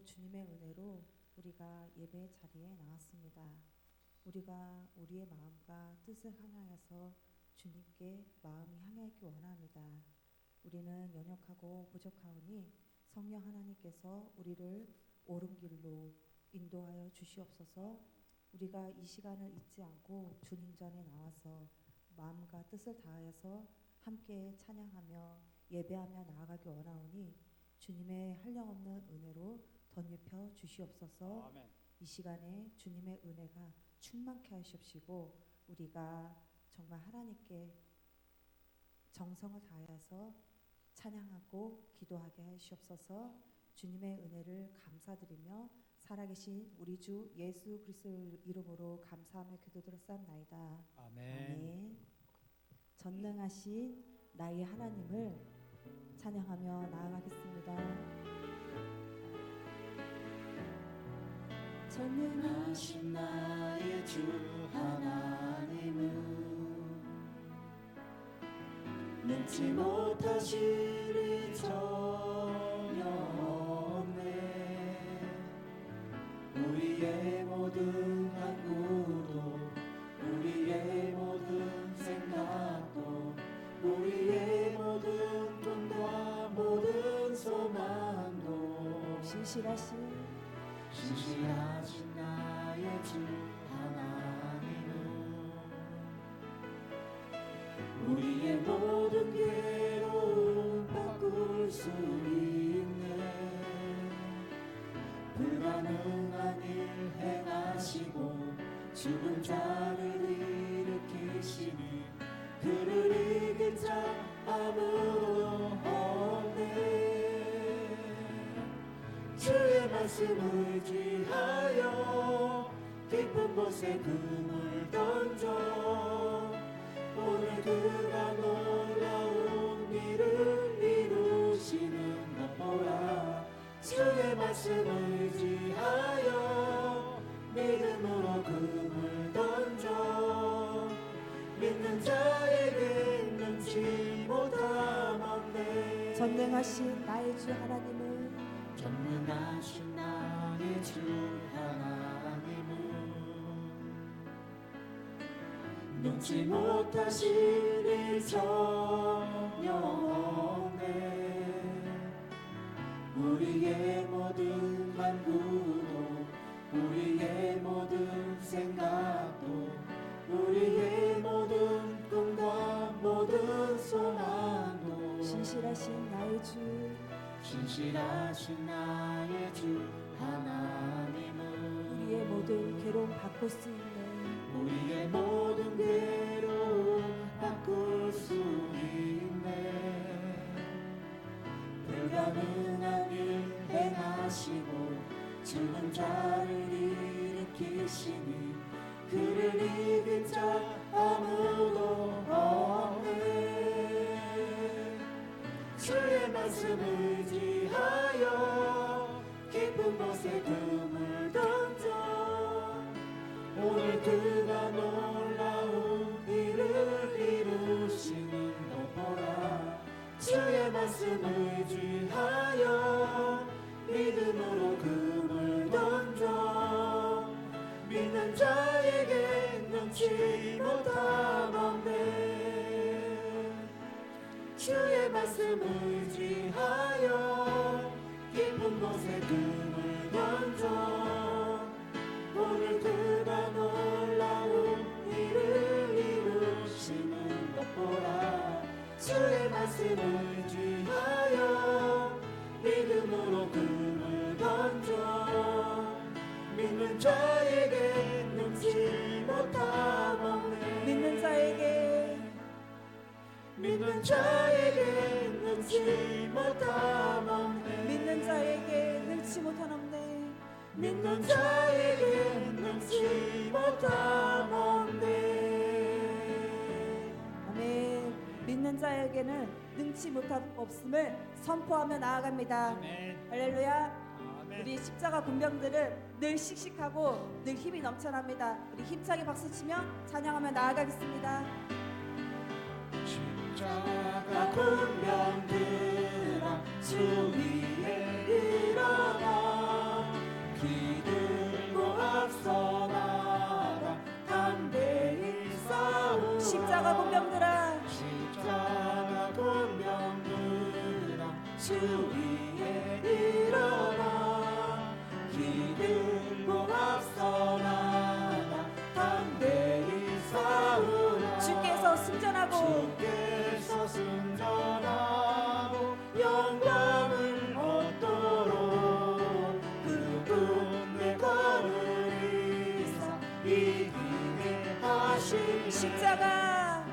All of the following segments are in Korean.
주님의 은혜로 우리가 예배 자리에 나왔습니다. 우리가 우리의 마음과 뜻을 하나여서 주님께 마음이 향하기 원합니다. 우리는 연약하고 부족하오니 성령 하나님께서 우리를 옳은 길로 인도하여 주시옵소서. 우리가 이 시간을 잊지 않고 주님 전에 나와서 마음과 뜻을 다하여서 함께 찬양하며 예배하며 나아가기 원하오니 주님의 한량없는 은혜로 덧입혀 주시옵소서. 아멘. 이 시간에 주님의 은혜가 충만케 하시옵시고 우리가 정말 하나님께 정성을 다해서 찬양하고 기도하게 하시옵소서. 주님의 은혜를 감사드리며 살아계신 우리 주 예수 그리스도의 이름으로 감사하며 기도드렸사옵나이다. 아멘. 아멘. 전능하신 나의 하나님을 찬양하며 나아가겠습니다. 전능하신 나의 주 하나님은 능치 못하실 일 전혀 없네. 우리의 모든 간구도 우리의 모든 생각도 우리의 모든 꿈과 모든 소망도 신실하신 나의 주 하나님은 우리의 모든 괴로움 바꿀 수 있네. 불가능한 일 행하시고 죽은 자를 일으키시니 그를 이길 자 아무도 없네. 주의 말씀을 의지하여 깊은 곳에 금을 던져 오늘 그가 놀라운 일을 이루시는 것 보라. 주의 말씀을 의지하여 믿음으로 금을 던져 믿는 자에게 능치 못함 없네. 전능하신 나의 주 하나님은 전능하신 나의 주 하나님은 능치 못하실 일 전혀 없네. 우리의 모든 간구도 우리의 모든 생각도 우리의 모든 꿈과 모든 소망도 신실하신 나의 주 신실하신 나의 주 하나님은 우리의 모든 괴로움 바꿀 수 있는 우리의 모든 괴로움 바꿀 수 있네. 불가능한 일 행하시고 죽은 자를 일으키시니 그를 이긴 자 아무도 없네. 주의 말씀을 의지하여 깊은 곳에 금을 던져 오늘 그가 놀라운 일을 이루시는 것 보라. 주의 말씀을 의지하여 믿음으로 금을 던져 믿는 자에게 능치 못함 없네. 주의 말씀을 의지하여 깊은 곳에 금을 던져 오늘 그가 놀라운 일을 이루시는 것 보라. 주의 말씀을 의지하여 믿음으로 금을 던져 믿는 자에게 능치 못함 없네. 믿는 자에게 능치 못함 없네. 믿는 자에게 능치 못한 없네. 믿는 자에게 능치 못함 없네. 아멘. 믿는 자에게는 능치 못함 없음을 선포하며 나아갑니다. 아멘. 할렐루야. 아멘. 우리 십자가 군병들은 늘 씩씩하고 늘 힘이 넘쳐납니다. 우리 힘차게 박수치며 찬양하며 나아가겠습니다. 십자가 군병들아 주 위에 일어나 주 위에 일어나 기들고 앞서 나가 담대히 싸우라 주께서 승전하고 주께서 승전하고 영광을 얻도록 그분의 걸으리사 이기게 하시니 십자가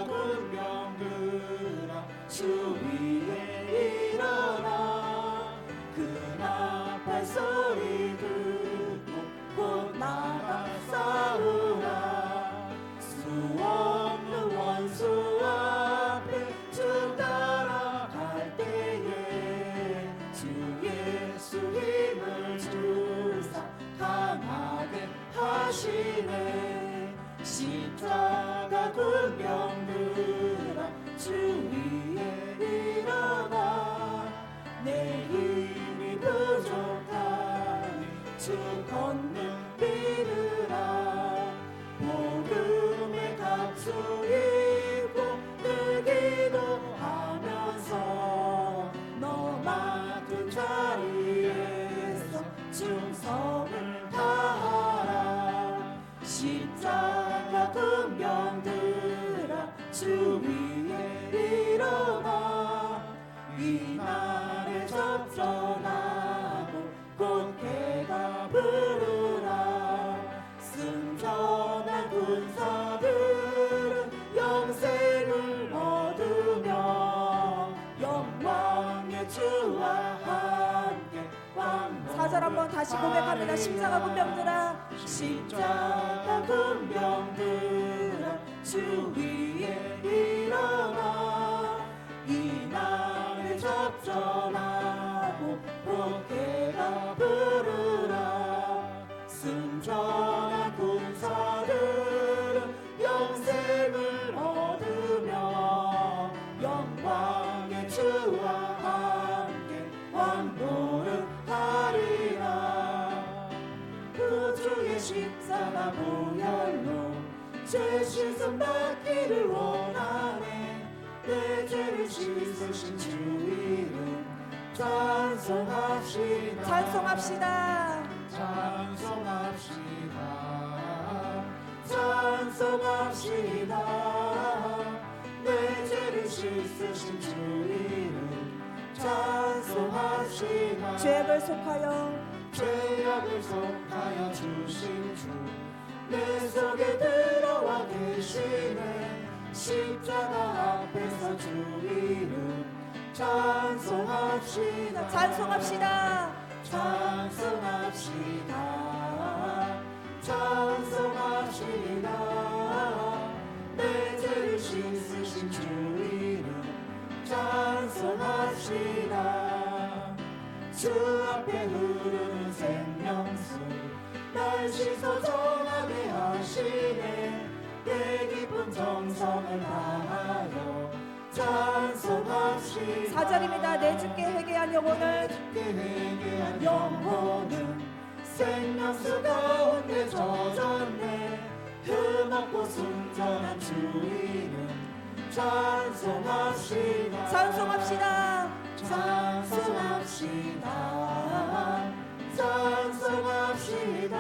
군병들아 주 위에 일어나 그 나팔 소리 듣고 곧 나가 싸우라 수 없는 원수 앞에 쭉 따라갈 때에 주 예수 힘을 주사 강하게 하시네 십자가 군병들아 주 위에 일어나 내 힘이 부족하니 주 권능 믿으라 복음의 값을 입고 늘 기도하면서 너 맡은 자리에서 충성을 다하라 십자가 군병들아 주 위에 일어나 이날에 접전하고 꽃게가 부르라 승전한 군사들은 영생을 얻으며 영광의 주와 함께 왕노릇 4절 한번 다시 고백합니다. 십자가 군병들아 십자가 군병들아 주 위에 일어나 이날에 접전하고 꽃게가 부르라 승전한 군사들은 영생을 얻으며 영광의 주와 함께 왕노릇하리라 구주의 십자가 보혈로 죄 씻음 받기를 원하네 내 죄를 씻으신 주 이름 찬송합시다 찬송합시다. 찬송합시다 찬송합시다 내 죄를 씻으신 주 이름 찬송합시다 죄악을 속하여 죄악을 속하여 주신 주 내 속에 들어와 계시네 십자가 앞에서 주 이름 찬송합시다 찬송합시다. 찬송합시다 찬송합시다 내 죄를 씻으신 주 이름 찬송합시다 주 앞에 흐르는 생명수 날 씻어 정하게 하시네 내 깊은 정성을 다하여 찬송합시다 4절입니다. 내 주께 회개한 영혼을 주께 회개한 영혼은 생명수 가운데 젖었네 흠없고 순전한 주 이름 찬송합시다 찬송합시다. 찬송합시다 찬송합시다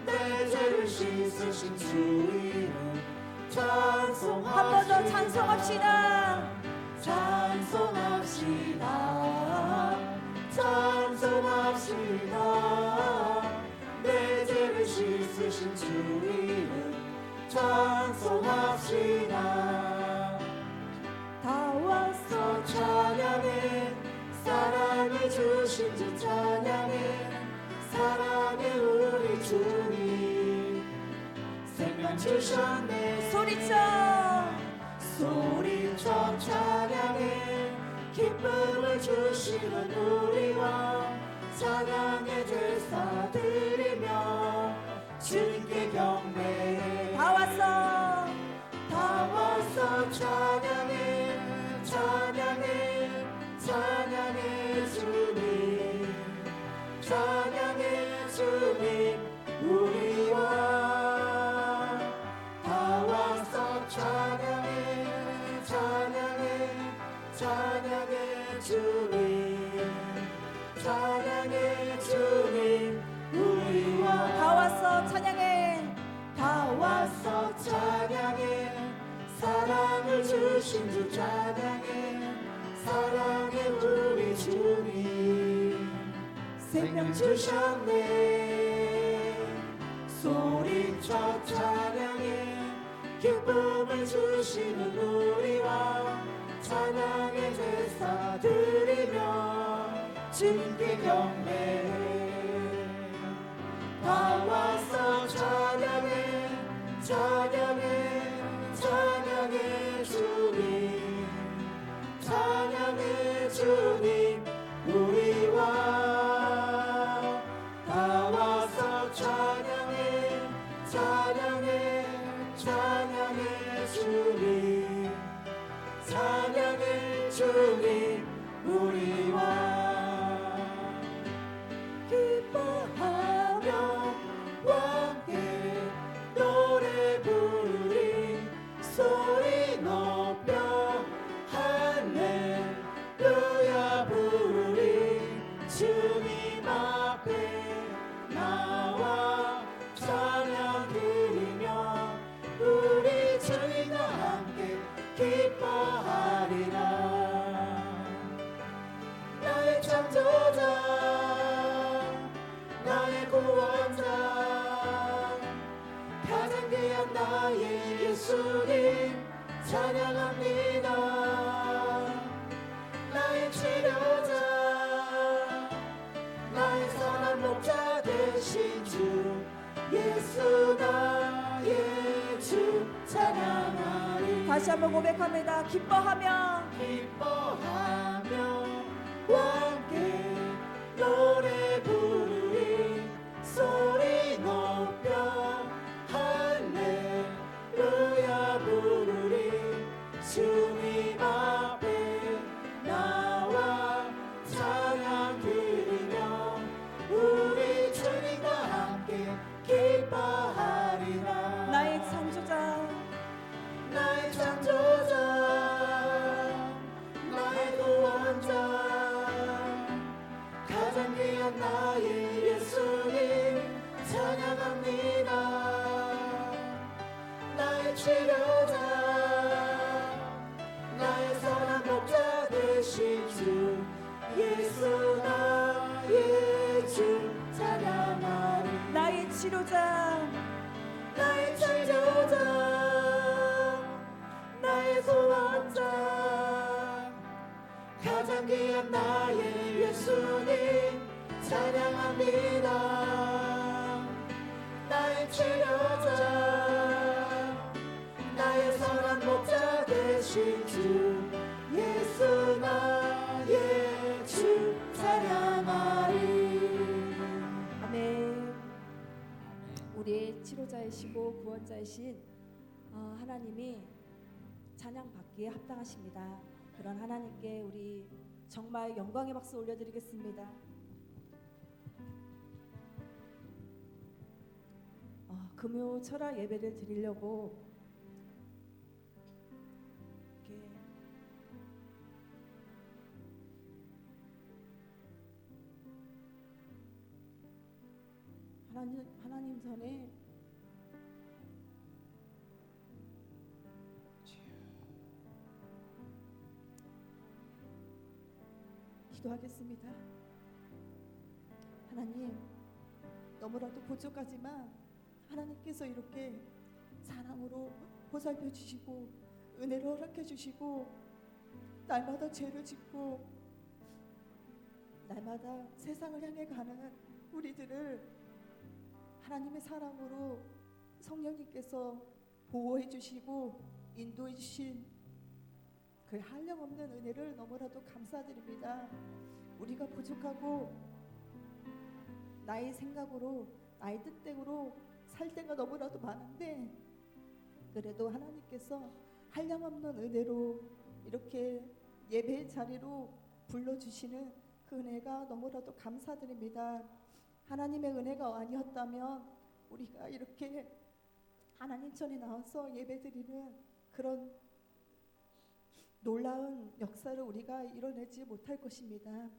내 죄를 씻으신 주 이름 찬송합시다 한 번 더 찬송합시다. 찬송합시다 찬송합시다 내 죄를 씻으신 주 이름 찬송합시다 다 왔어 찬양해 사랑해 주신 주 찬양해 사랑해 우리 주님 생명 주셨네 소리쳐 소리쳐 찬양해 기쁨을 주시는 우리 왕 찬양의 제사 드리며 주님께 경배해 다 왔어. 다 왔어 찬양해 찬양해 찬양해 주님 찬양해 주님 우리 왕 다 왔어 찬양해 찬양해 찬양해 와서 찬양해 사랑을 주신 주 찬양해 사랑해 우리 주님 생명 주셨네 소리쳐 찬양해 기쁨을 주시는 우리와 찬양의 제사 드리며 주님께 경배해 다 와서 찬양해 찬양해 찬양해 주님 찬양해 주님 우리와 다 와서 찬양해 찬양해 찬양해 주님 찬양해 주님 우리와 기뻐하며 함께 노래 부르리 소리 높여 할렐루야 부르리 주님 앞에 나와 찬양 드리며 우리 주님과 함께 기뻐하리라 나의 창조자 나의 구원자 가장 귀한 나의 예수님 찬양합니다 나의 치료자 나의 선한 목자 되신 주 예수 나의 주 찬양하리 다시 한번 고백합니다. 기뻐하며 기뻐하며 함께 노래 부르리 소리 높여 할렐루야 부르리 주님 앞에 나와 찬양 드리며 우리 주님과 함께 기뻐하리라 나의 창조자 나의 창조자 나의 구원자 가장 귀한 나의 예수님 찬양합니다 나의 치료자 나의 선한 목자 되신 주 예수 나의 주 찬양하리 나의 치료자 나의 창조자 나의 구원자 가장 귀한 나의 예수님 찬양합니다 나의 치료자 나의 선한 목자 되신 주 예수 나의 주 찬양하리 아멘. 우리의 치료자이시고 구원자이신 하나님이 찬양받기에 합당하십니다. 그런 하나님께 우리 정말 영광의 박수 올려드리겠습니다. 금요 철야 예배를 드리려고 이렇게 하나님 전에 기도하겠습니다. 하나님, 너무나도 부족하지만 하나님께서 이렇게 사랑으로 보살펴 주시고 은혜를 허락해 주시고 날마다 죄를 짓고 날마다 세상을 향해 가는 우리들을 하나님의 사랑으로 성령님께서 보호해 주시고 인도해 주신 그 한량없는 은혜를 너무나도 감사드립니다. 우리가 부족하고 나의 생각으로 나의 뜻대로 살 때가 너무나도 많은데 그래도 하나님께서 한량없는 은혜로 이렇게 예배의 자리로 불러주시는 그 은혜가 너무나도 감사드립니다. 하나님의 은혜가 아니었다면 우리가 이렇게 하나님 전에 나와서 예배드리는 그런 놀라운 역사를 우리가 이뤄내지 못할 것입니다.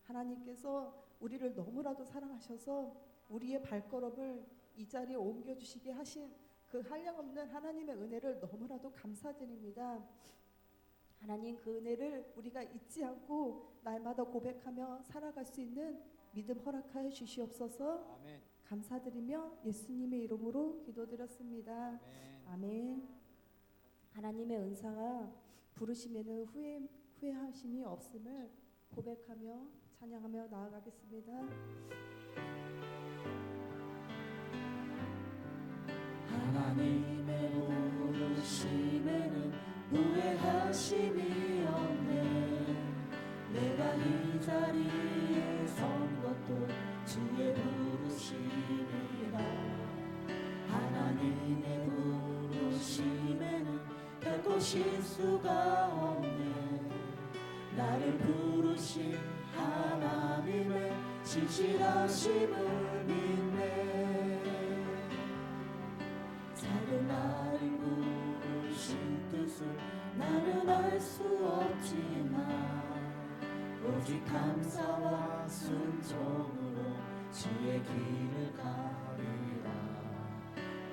하나님께서 우리를 너무나도 사랑하셔서 우리의 발걸음을 이 자리에 옮겨주시게 하신 그 한량없는 하나님의 은혜를 너무나도 감사드립니다. 하나님, 그 은혜를 우리가 잊지 않고 날마다 고백하며 살아갈 수 있는 믿음 허락하여 주시옵소서. 아멘. 감사드리며 예수님의 이름으로 기도드렸습니다. 아멘. 아멘. 하나님의 은사가 부르심에는 후회하심이 없음을 고백하며 찬양하며 나아가겠습니다. 하나님의 부르심에는 후회하심이 없네. 내가 이 자리에 선 것도 주의 부르심이라. 하나님의 부르심에는 결코 실수가 없네. 나를 부르신 하나님의 신실하심을 믿네. 작은 나를 부르신 뜻을 나는 알 수 없지만 오직 감사와 순종으로 주의 길을 가리라.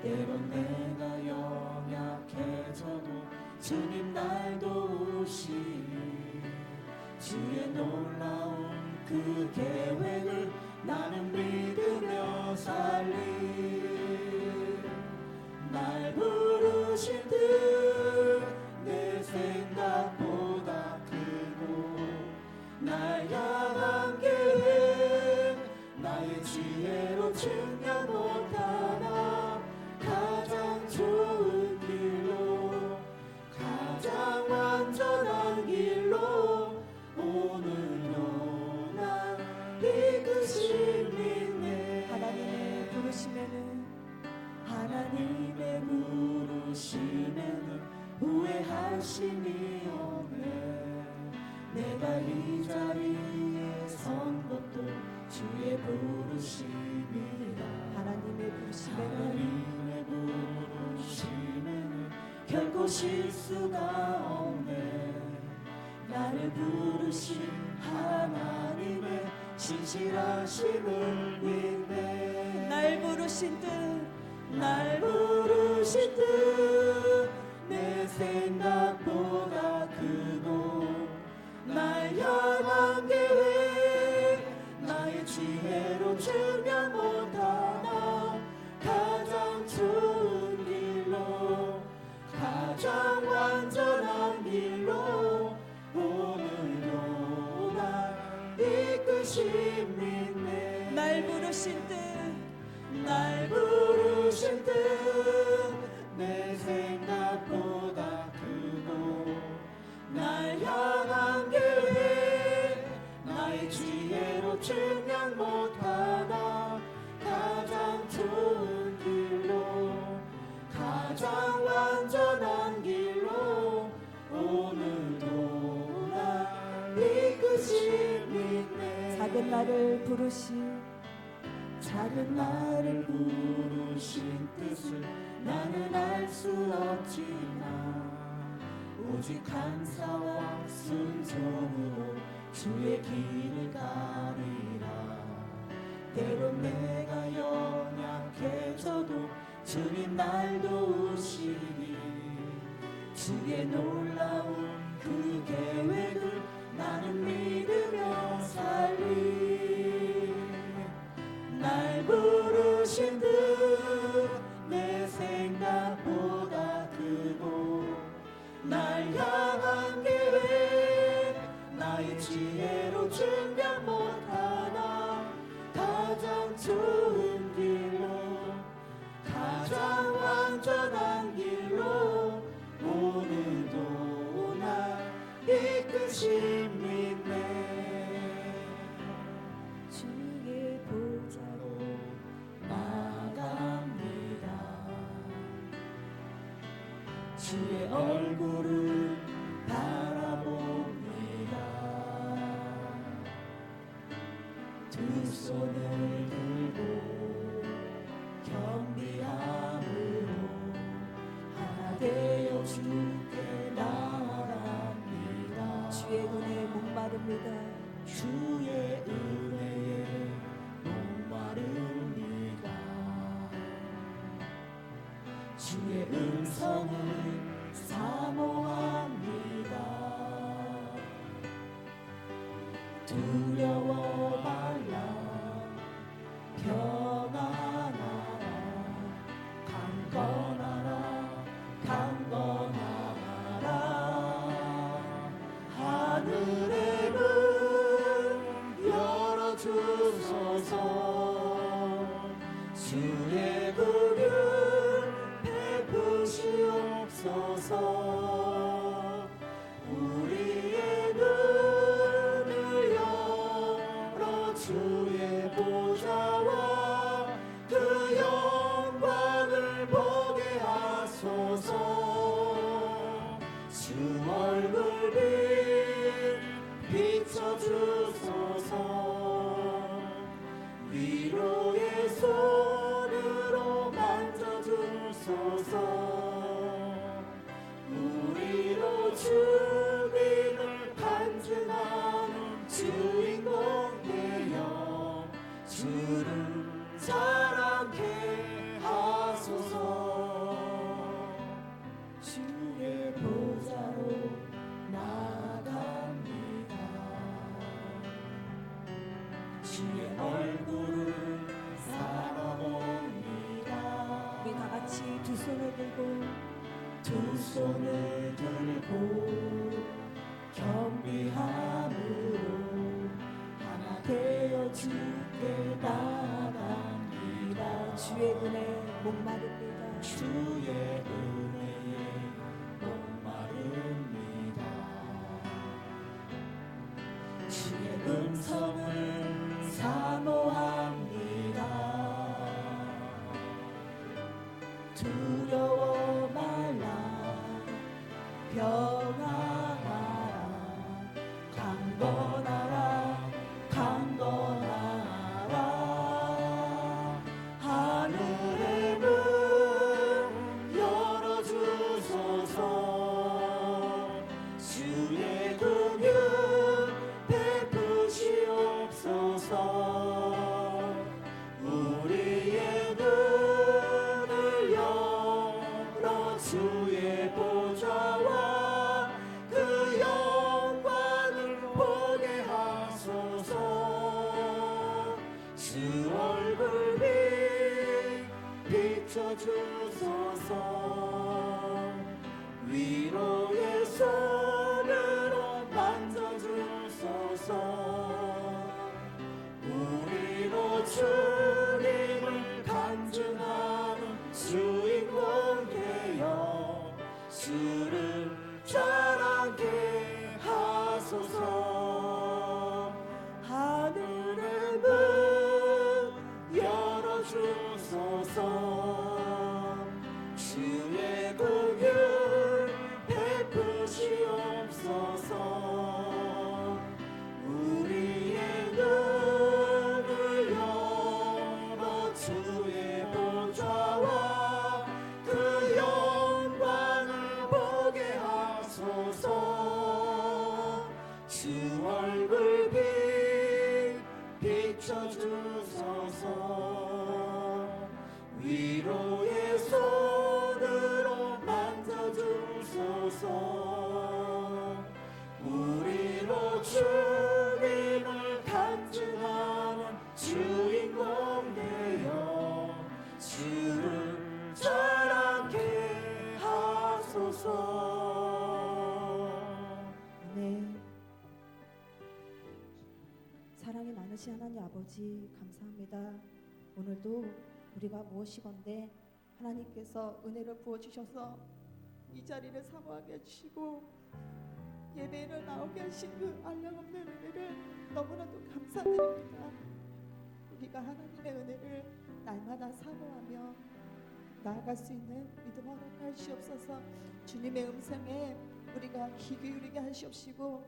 때론 내가 연약해져도 주님 날 도우시니 주의 놀라운 그 계획을 나는 믿으며 살리. 날 부르신 뜻 내 생각보다 크고 날 향한 계획 나의 지혜로 증명 못하나. 가장 좋은 길로 가장 완전한 길로 오늘도 날 이끄신 믿네. 하나님의 부르심에는 하나님의 부르심에는 후회하심이 없네. 내가 이 자리에 선 것도 주의 부르심이라. 하나님의 부르심에는 하나님의 부르심에는 결코 실수가 없네. 나를 부르신 하나님의 신실하심을 믿네. 날 부르신 뜻 날 부르신 뜻 내 생각보다 크고 날 향한 계획 나의 지혜로 증명 못하나. 가장 좋은 길로 가장 완전한 길로 오늘도 날 이끄신 믿네. 날 부르신 뜻 날 부르신 뜻 내 생각보다 크고 날 향한 계획 나의 지혜로 증명 못하나. 가장 좋은 길로 가장 완전한 길로 오늘도 날 이끄신 믿네. 작은 나를 부르신 작은 나를 부르신 뜻을 나는 알 수 없지만 오직 감사와 순종으로 주의 길을 가리라. 때론 내가 연약해져도 주님 날 도우시니 주의 놀라운 그 계획을 나는 믿으며 살리. 날 부르신 뜻 내 생각보다 크고 날 향한 계획 나의 지혜로 증명 못하나. 가장 좋은 길로 가장 완전한 길로 오늘도 날 이끄신 믿네. 주의 보좌로 나갑니다. 주의 얼굴을 바라봅니다. 두 손을 들고 겸비함으로 하나 되어 주께 나아갑니다. 주의 은혜에 목마릅니다. 주의 은혜에 목마릅니다. 주의 음성을 사모합니다. 두려워 말라 평안하라 강건하라 강건하라 하늘의 문 열어주소서 주의 긍휼 베푸시옵소서 우리의 눈을 열어 주의 보좌와 그 영광을 보게 하소서 주 얼굴 비춰주소서 위로의 손으로 만져주소서 우리로 주님을 간증하는 주인공 되어 주를 자랑케 하소서 주의 보좌로 나아갑니다. 주의 얼굴을 살아봅니다. 우리 다 같이 두 손을 들고 두 손을 들고 겸비함으로 하나 되어 주께 나아갑니다. 주의 은혜 목마릅니다. 주의 은혜에 목마릅니다. 주의 음성을 사모합니다. 두려워 말라 평안하라 강건하라 강건하라 하늘의 문 열어주소서 주의 긍휼 베푸시옵소서 우리의 눈을 열어 주의 보좌와 그 영광을 보게 하소서 주 얼굴 비춰주소서 위로의 손으로 만져주소서 우리로 주님을 간증하는 주인공 되어 주를 자랑케 하소서 하늘의 문 열어주소서 주의 긍휼 베푸시옵소서 우리의 눈을 열어 주의 보좌와 그 영광을 보게 하소서 주 얼굴 비춰주소서 위로의 손으로 만져주소서 우리로 주님을 간증하는 주인공 되어 주를 자랑케 하소서. 네. 사랑이 많으신 하나님 아버지 감사합니다. 오늘도 우리가 무엇이건대 하나님께서 은혜를 부어주셔서 이 자리를 사모하게 해주시고 예배를 나오게 하신 그 한량없는 은혜를 너무나도 감사드립니다. 우리가 하나님의 은혜를 날마다 사모하며 나아갈 수 있는 믿음 허락하여 주시옵소서. 주님의 음성에 우리가 귀 기울이게 하시옵시고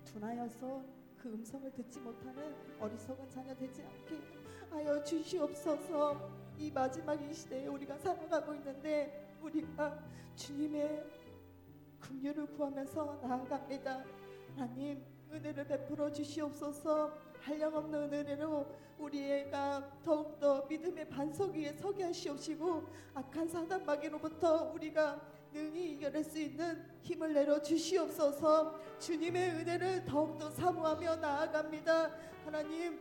둔하여서 그 음성을 듣지 못하는 어리석은 자녀 되지 않게 하여 주시옵소서. 이 마지막 이 시대에 우리가 살아가고 있는데 우리가 주님의 긍휼을 구하면서 나아갑니다. 하나님 은혜를 베풀어 주시옵소서. 한량없는 은혜로 우리가 더욱더 믿음의 반석 위에 서게 하시옵시고 악한 사단 마귀로부터 우리가 능히 이겨낼 수 있는 힘을 내려 주시옵소서. 주님의 은혜를 더욱더 사모하며 나아갑니다. 하나님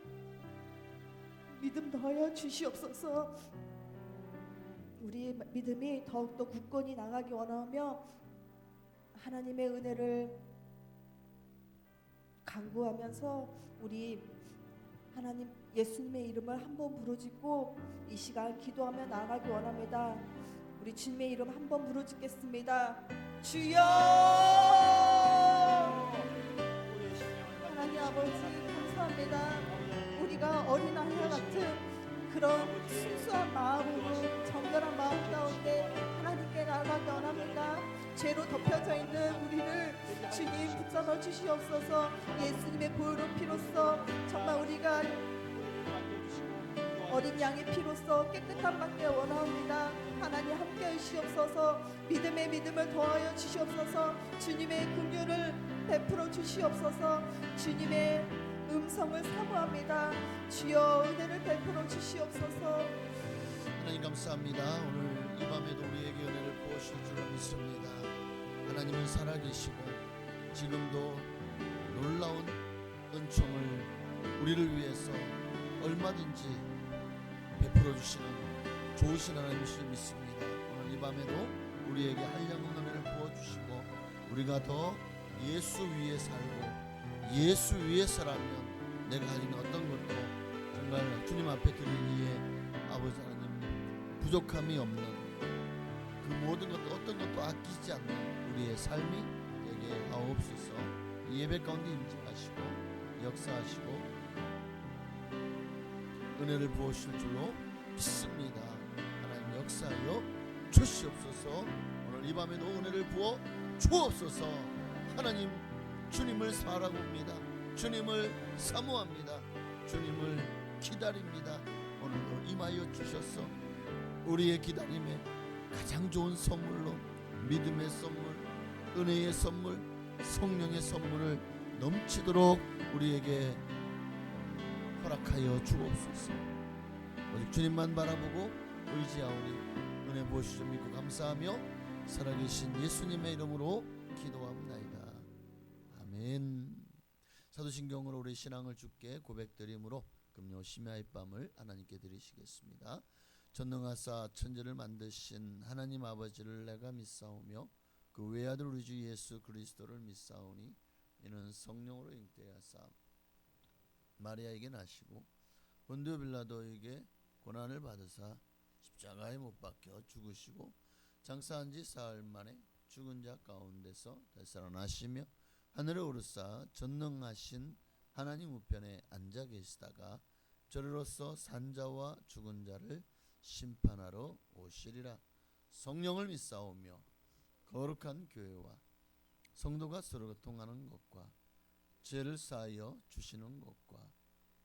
믿음 더하여 주시옵소서. 우리의 믿음이 더욱더 굳건히 나가기 원하며 하나님의 은혜를 간구하면서 우리 하나님 예수님의 이름을 한번 부르짖고 이 시간 기도하며 나아가기 원합니다. 우리 주님의 이름 한번 부르짖겠습니다. 주여! 하나님 아버지 감사합니다. 우리가 어린아이와 같은 그런 순수한 마음으로 정결한 마음 가운데 하나님께 나아가기 원합니다. 죄로 덮여져 있는 우리를 주님 붙잡아 주시옵소서. 예수님의 보혈의 피로써 정말 우리가 어린 양의 피로써 깨끗한 받기 원합니다. 하나님 함께 하시옵소서. 믿음의 믿음을 더하여 주시옵소서. 주님의 긍휼을 베풀어 주시옵소서. 주님의 음성을 사모합니다. 주여 은혜를 베풀어 주시옵소서. 하나님 감사합니다. 오늘 이 밤에도 우리에게 은혜를 부으실 줄 믿습니다. 하나님은 살아계시고 지금도 놀라운 은총을 우리를 위해서 얼마든지 베풀어 주시는 좋으신 하나님이실 믿습니다. 오늘 이 밤에도 우리에게 한량없는 은혜를 부어주시고 우리가 더 예수 위에 살고 예수 위에서라면 내가 가진 어떤 것도 정말 주님 앞에 드리기에 아버지 하나님 부족함이 없는 그 모든 것도 어떤 것도 아끼지 않는 우리의 삶이 되게 하옵소서. 이 예배 가운데 임재하시고 역사하시고 은혜를 부으실 줄로 믿습니다. 하나님 역사하여 주시옵소서. 오늘 이 밤에도 은혜를 부어 주옵소서. 하나님 주님을 바라봅니다. 주님을 사모합니다. 주님을 기다립니다. 오늘도 임하여 주셔서 우리의 기다림에 가장 좋은 선물로 믿음의 선물, 은혜의 선물, 성령의 선물을 넘치도록 우리에게 허락하여 주옵소서. 오직 주님만 바라보고 의지하오니 은혜 무엇이 좀 믿고 감사하며 살아계신 예수님의 이름으로 기도합나이다. 아멘. 사도신경으로 우리 신앙을 주께 고백드림으로 금요 심야의 밤을 하나님께 드리시겠습니다. 전능하사 천지를 만드신 하나님 아버지를 내가 믿사오며 그 외아들 우리 주 예수 그리스도를 믿사오니 이는 성령으로 잉태하사 마리아에게 나시고 본디오 빌라도에게 고난을 받으사 십자가에 못 박혀 죽으시고 장사한 지 사흘 만에 죽은 자 가운데서 되살아나시며 하늘에 오르사 전능하신 하나님 우편에 앉아 계시다가 저리로서 산자와 죽은 자를 심판하러 오시리라. 성령을 믿사오며 거룩한 교회와 성도가 서로 통하는 것과 죄를 사하여 주시는 것과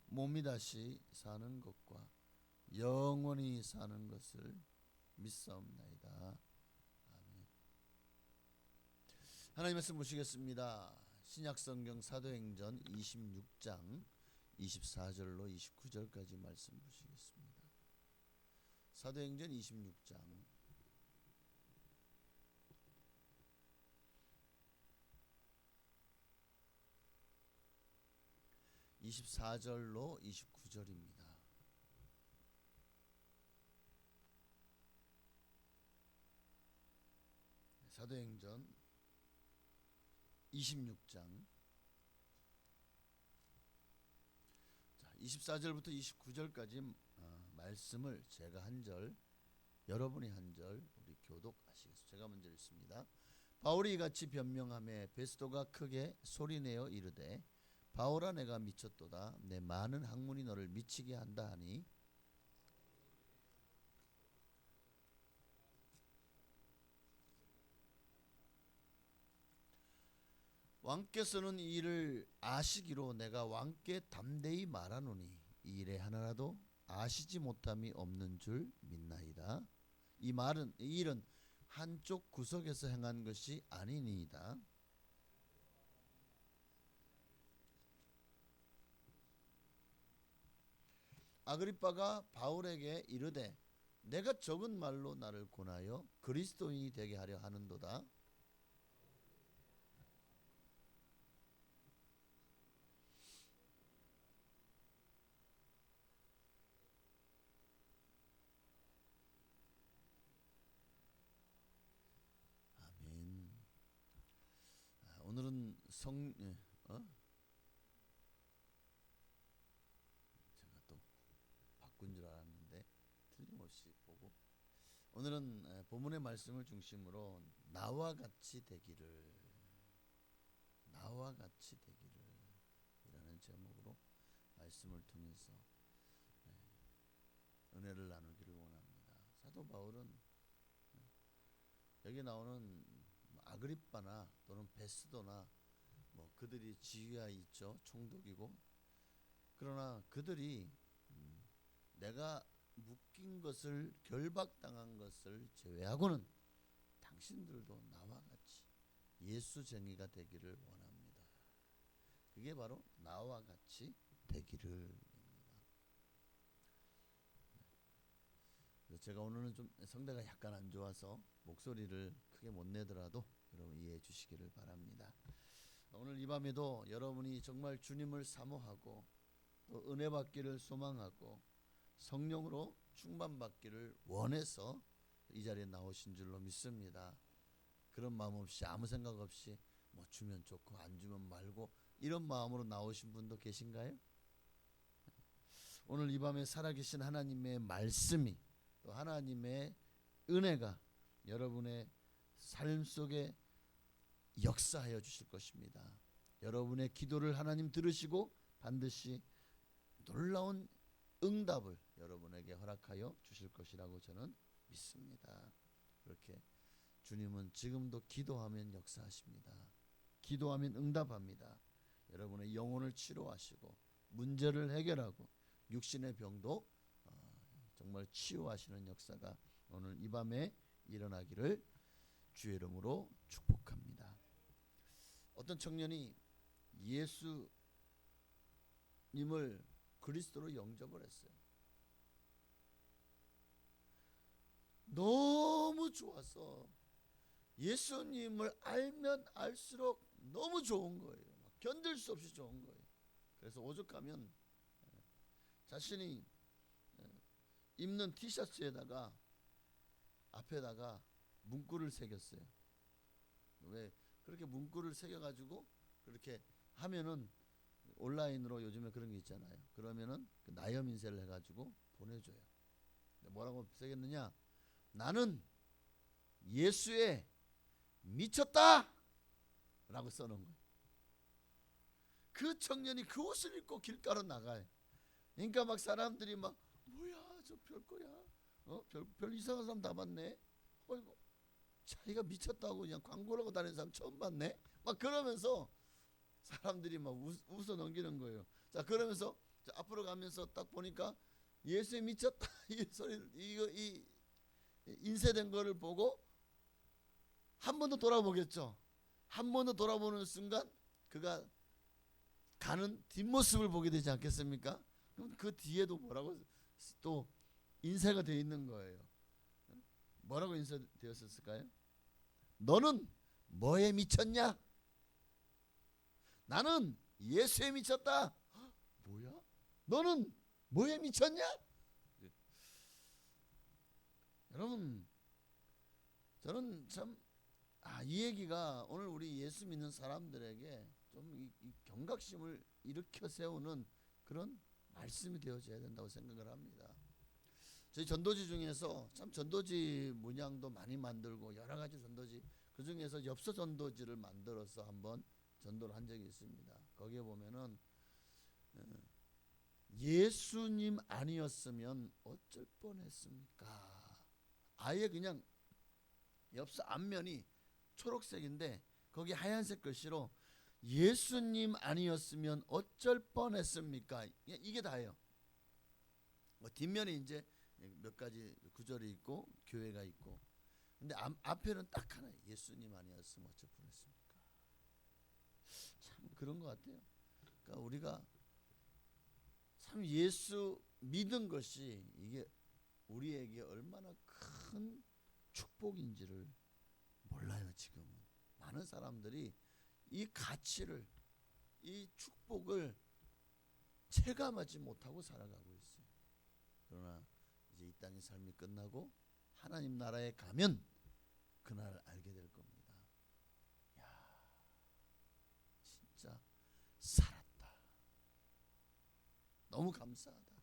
몸이 다시 사는 것과 영원히 사는 것을 믿사옵나이다. 아멘. 하나님 말씀 보시겠습니다. 신약성경 사도행전 26장 24절로 29절까지 말씀 보시겠습니다. 사도행전 26장 24절로 29절입니다. 사도행전 26장 24절부터 29절까지 말씀을 제가 한 절, 여러분이 한 절 우리 교독하시겠습니다. 제가 먼저 읽습니다. 바울이 이같이 변명하며 베스도가 크게 소리내어 이르되 바울아 내가 미쳤도다. 내 많은 학문이 너를 미치게 한다 하니 왕께서는 이 일을 아시기로 내가 왕께 담대히 말하노니 이 일에 하나라도 아시지 못함이 없는 줄 믿나이다. 이 일은 한쪽 구석에서 행한 것이 아니니이다. 아그리빠가 바울에게 이르되 내가 적은 말로 나를 권하여 그리스도인이 되게 하려 하는도다. 아멘. 오늘은 제가 또 바꾼 줄 알았는데 틀림없이 보고, 오늘은 본문의 말씀을 중심으로 나와 같이 되기를, 나와 같이 되기를 이라는 제목으로 말씀을 통해서 은혜를 나누기를 원합니다. 사도 바울은 여기 나오는 아그리빠나 또는 베스도나 뭐 그들이 지위가 있죠. 총독이고. 그러나 그들이 내가 묶인 것을, 결박당한 것을 제외하고는 당신들도 나와 같이 예수쟁이가 되기를 원합니다. 그게 바로 나와 같이 되기를입니다. 제가 오늘은 좀 성대가 약간 안 좋아서 목소리를 크게 못 내더라도 여러분 이해해 주시기를 바랍니다. 오늘 이 밤에도 여러분이 정말 주님을 사모하고 또 은혜 받기를 소망하고 성령으로 충만받기를 원해서 이 자리에 나오신 줄로 믿습니다. 그런 마음 없이, 아무 생각 없이 뭐 주면 좋고 안 주면 말고 이런 마음으로 나오신 분도 계신가요? 오늘 이 밤에 살아계신 하나님의 말씀이, 또 하나님의 은혜가 여러분의 삶 속에 역사하여 주실 것입니다. 여러분의 기도를 하나님 들으시고 반드시 놀라운 응답을 여러분에게 허락하여 주실 것이라고 저는 믿습니다. 그렇게 주님은 지금도 기도하면 역사하십니다. 기도하면 응답합니다. 여러분의 영혼을 치료하시고 문제를 해결하고 육신의 병도 정말 치유하시는 역사가 오늘 이 밤에 일어나기를 주의 이름으로 축복합니다. 어떤 청년이 예수님을 그리스도로 영접을 했어요. 너무 좋아서 예수님을 알면 알수록 너무 좋은 거예요. 견딜 수 없이 좋은 거예요. 그래서 오죽하면 자신이 입는 티셔츠에다가 앞에다가 문구를 새겼어요. 왜 그렇게 문구를 새겨가지고 그렇게 하면은 온라인으로 요즘에 그런 게 있잖아요. 그러면은 그 나염 인쇄를 해가지고 보내줘요. 뭐라고 새겼느냐? 나는 예수에 미쳤다! 라고 써놓은 거예요. 그 청년이 그 옷을 입고 길가로 나가요. 그러니까 막 사람들이 막 뭐야 저 별거야, 별 이상한 사람 다 봤네. 어이구, 자기가 미쳤다고 그냥 광고를 하고 다니는 사람 처음 봤네. 막 그러면서 사람들이 막 웃어 넘기는 거예요. 자, 그러면서 앞으로 가면서 딱 보니까 예수에 미쳤다 이 소리를, 이 인쇄된 거를 보고 한 번 더 돌아보겠죠. 한 번 더 돌아보는 순간 그가 가는 뒷모습을 보게 되지 않겠습니까? 그럼 그 뒤에도 뭐라고 또 인쇄가 되어 있는 거예요. 뭐라고 인쇄되었을까요? 너는 뭐에 미쳤냐? 나는 예수에 미쳤다. 뭐야? 너는 뭐에 미쳤냐? 여러분, 저는 참 이 얘기가 오늘 우리 예수 믿는 사람들에게 좀 이 경각심을 일으켜 세우는 그런 말씀이 되어져야 된다고 생각을 합니다. 저희 전도지 중에서 참 전도지 문양도 많이 만들고 여러 가지 전도지, 그 중에서 엽서 전도지를 만들어서 한번 전도를 한 적이 있습니다. 거기에 보면은 예수님 아니었으면 어쩔 뻔했습니까? 아예 그냥 엽서 앞면이 초록색인데 거기 하얀색 글씨로 예수님 아니었으면 어쩔 뻔했습니까? 이게 다예요. 뭐 뒷면에 이제 몇 가지 구절이 있고 교회가 있고, 근데 앞에는 딱 하나, 예수님 아니었으면 어쩔 뻔했습니까? 참 그런 것 같아요. 그러니까 우리가 참 예수 믿은 것이 이게 우리에게 얼마나 큰 축복인지를 몰라요. 지금은 많은 사람들이 이 가치를, 이 축복을 체감하지 못하고 살아가고 있어요. 그러나 이제 이 땅의 삶이 끝나고 하나님 나라에 가면 그날 알게 될 겁니다. 야, 진짜 살았다. 너무 감사하다.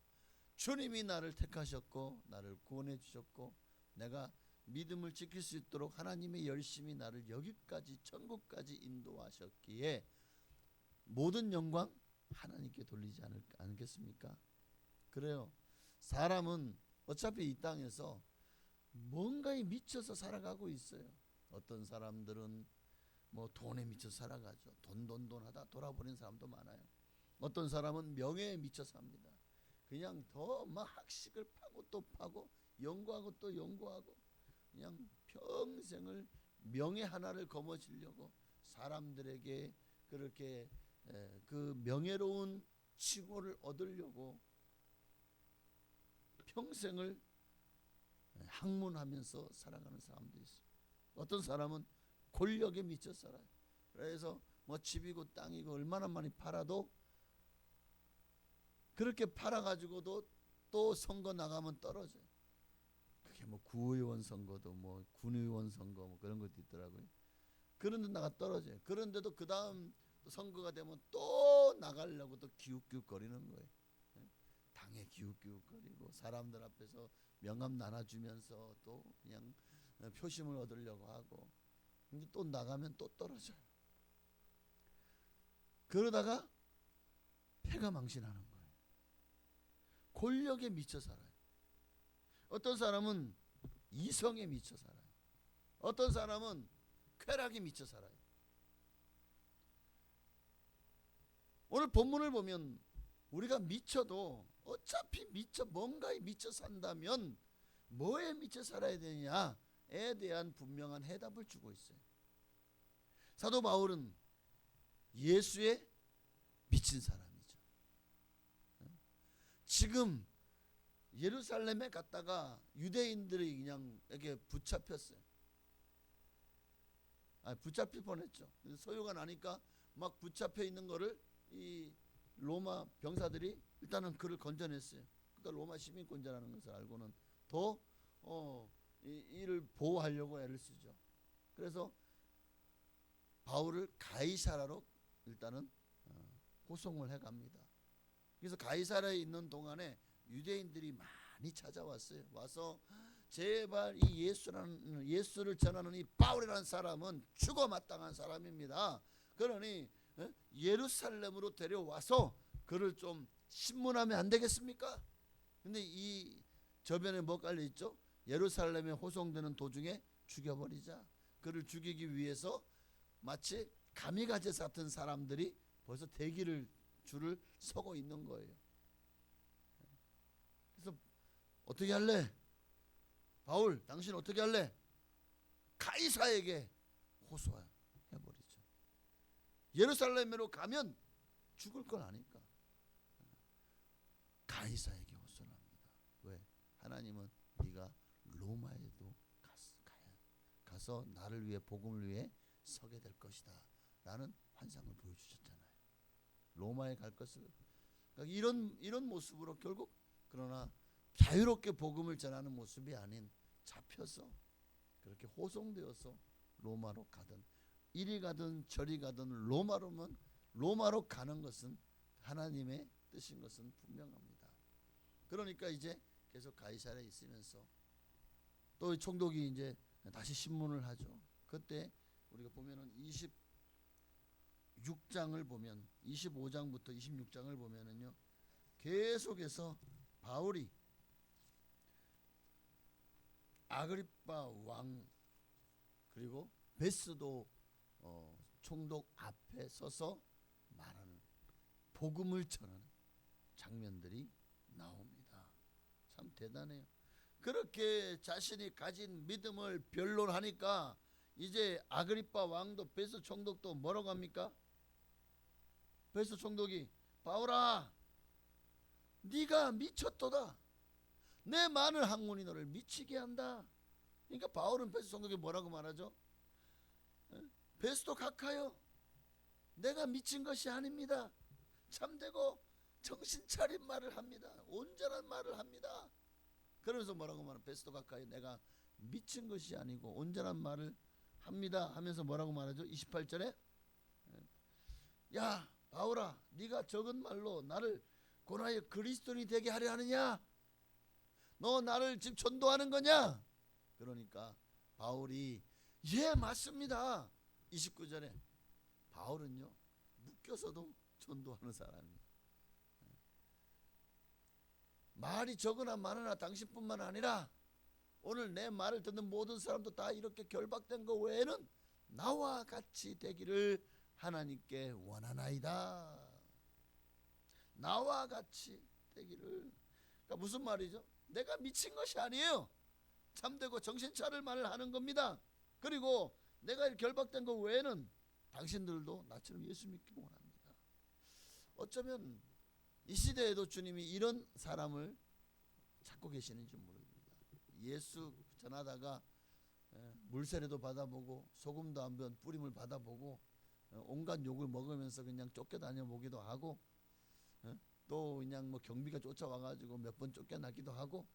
주님이 나를 택하셨고 나를 구원해 주셨고 내가 믿음을 지킬 수 있도록 하나님이 열심히 나를 여기까지 천국까지 인도하셨기에 모든 영광 하나님께 돌리지 않겠습니까? 그래요. 사람은 어차피 이 땅에서 뭔가에 미쳐서 살아가고 있어요. 어떤 사람들은 뭐 돈에 미쳐 살아가죠. 돈 하다 돌아버린 사람도 많아요. 어떤 사람은 명예에 미쳐 삽니다. 그냥 더 막 학식을 파고 또 파고 연구하고 또 연구하고 그냥 평생을 명예 하나를 거머쥐려고 사람들에게 그렇게 그 명예로운 칭호를 얻으려고 평생을 학문하면서 살아가는 사람도 있어요. 어떤 사람은 권력에 미쳐 살아요. 그래서 뭐 집이고 땅이고 얼마나 많이 팔아도 그렇게 팔아가지고도 또 선거 나가면 떨어져요. 그게 뭐 구의원 선거도 뭐 군의원 선거 뭐 그런 것도 있더라고요. 그런데 나가 떨어져요. 그런데도 그 다음 선거가 되면 또 나가려고 또 기웃기웃거리는 거예요. 당에 기웃기웃거리고 사람들 앞에서 명함 나눠주면서 또 그냥 표심을 얻으려고 하고 근데 또 나가면 또 떨어져요. 그러다가 패가 망신하는 거예요. 권력에 미쳐 살아요. 어떤 사람은 이성에 미쳐 살아요. 어떤 사람은 쾌락에 미쳐 살아요. 오늘 본문을 보면 우리가 미쳐도 어차피 뭔가에 미쳐 산다면 뭐에 미쳐 살아야 되냐에 대한 분명한 해답을 주고 있어요. 사도 바울은 예수에 미친 사람이죠. 지금 예루살렘에 갔다가 유대인들이 그냥 이렇게 붙잡혔어요. 붙잡힐 뻔했죠. 소요가 나니까 막 붙잡혀 있는 거를 이 로마 병사들이 일단은 그를 건져냈어요. 그러니까 로마 시민권자라는 것을 알고는 더 이를 보호하려고 애를 쓰죠. 그래서 바울을 가이사라로 일단은 호송을 해갑니다. 그래서 가이사라에 있는 동안에 유대인들이 많이 찾아왔어요. 와서 제발 이 예수를 전하는 이 바울이라는 사람은 죽어 마땅한 사람입니다. 그러니 예루살렘으로 데려와서 그를 좀 신문하면 안 되겠습니까? 근데 이 저변에 뭐 깔려 있죠? 예루살렘에 호송되는 도중에 죽여버리자. 그를 죽이기 위해서 마치 가미가제 같은 사람들이 벌써 줄을 서고 있는 거예요. 그래서 어떻게 할래? 바울, 당신 어떻게 할래? 가이사에게 호소해버리죠. 예루살렘으로 가면 죽을 걸 아니까 가이사에게 호소를 합니다. 왜? 하나님은 네가 로마에도 가서 나를 위해 복음을 위해 서게 될 것이다 라는 환상을 보여주셨잖아요. 로마에 갈 것을 그러니까 이런 모습으로 결국 그러나 자유롭게 복음을 전하는 모습이 아닌 잡혀서 그렇게 호송되어서 로마로 가든 이리 가든 저리 가든 로마로 가는 것은 하나님의 뜻인 것은 분명합니다. 그러니까 이제 계속 가이사랴에 있으면서 또 총독이 이제 다시 신문을 하죠. 그때 우리가 보면은 26장을 보면 25장부터 26장을 보면은요. 계속해서 바울이 아그리빠 왕 그리고 베스도 총독 앞에 서서 말하는 복음을 전하는 장면들이 나옵니다. 참 대단해요. 그렇게 자신이 가진 믿음을 변론하니까 이제 아그리빠 왕도 베스도 총독도 뭐라고 합니까? 베스도 총독이 바울아 네가 미쳤도다. 내 많은 학문이 너를 미치게 한다. 그러니까 바울은 베스도 성도에게 뭐라고 말하죠? 베스도 각하여, 내가 미친 것이 아닙니다. 참되고 정신 차린 말을 합니다. 온전한 말을 합니다. 그러면서 뭐라고 말하면, 베스도 각하여 내가 미친 것이 아니고 온전한 말을 합니다 하면서 뭐라고 말하죠? 28절에 야 바울아, 네가 적은 말로 나를 고나여 그리스도인이 되게 하려 하느냐? 너 나를 지금 전도하는 거냐? 그러니까 바울이 예 맞습니다. 29절에 바울은요 묶여서도 전도하는 사람이에요. 말이 적으나 많으나 당신뿐만 아니라 오늘 내 말을 듣는 모든 사람도 다 이렇게 결박된 거 외에는 나와 같이 되기를 하나님께 원하나이다. 나와 같이 되기를. 그러니까 무슨 말이죠? 내가 미친 것이 아니에요. 참되고 정신 차릴 말을 하는 겁니다. 그리고 내가 결박된 것 외에는 당신들도 나처럼 예수 믿기 원합니다. 어쩌면 이 시대에도 주님이 이런 사람을 찾고 계시는지 모릅니다. 예수 전하다가 물세례도 받아보고 소금도 한번 뿌림을 받아보고 온갖 욕을 먹으면서 그냥 쫓겨다녀 보기도 하고 또 그냥 뭐 경비가 쫓아와가지고 몇 번 쫓겨나기도 하고,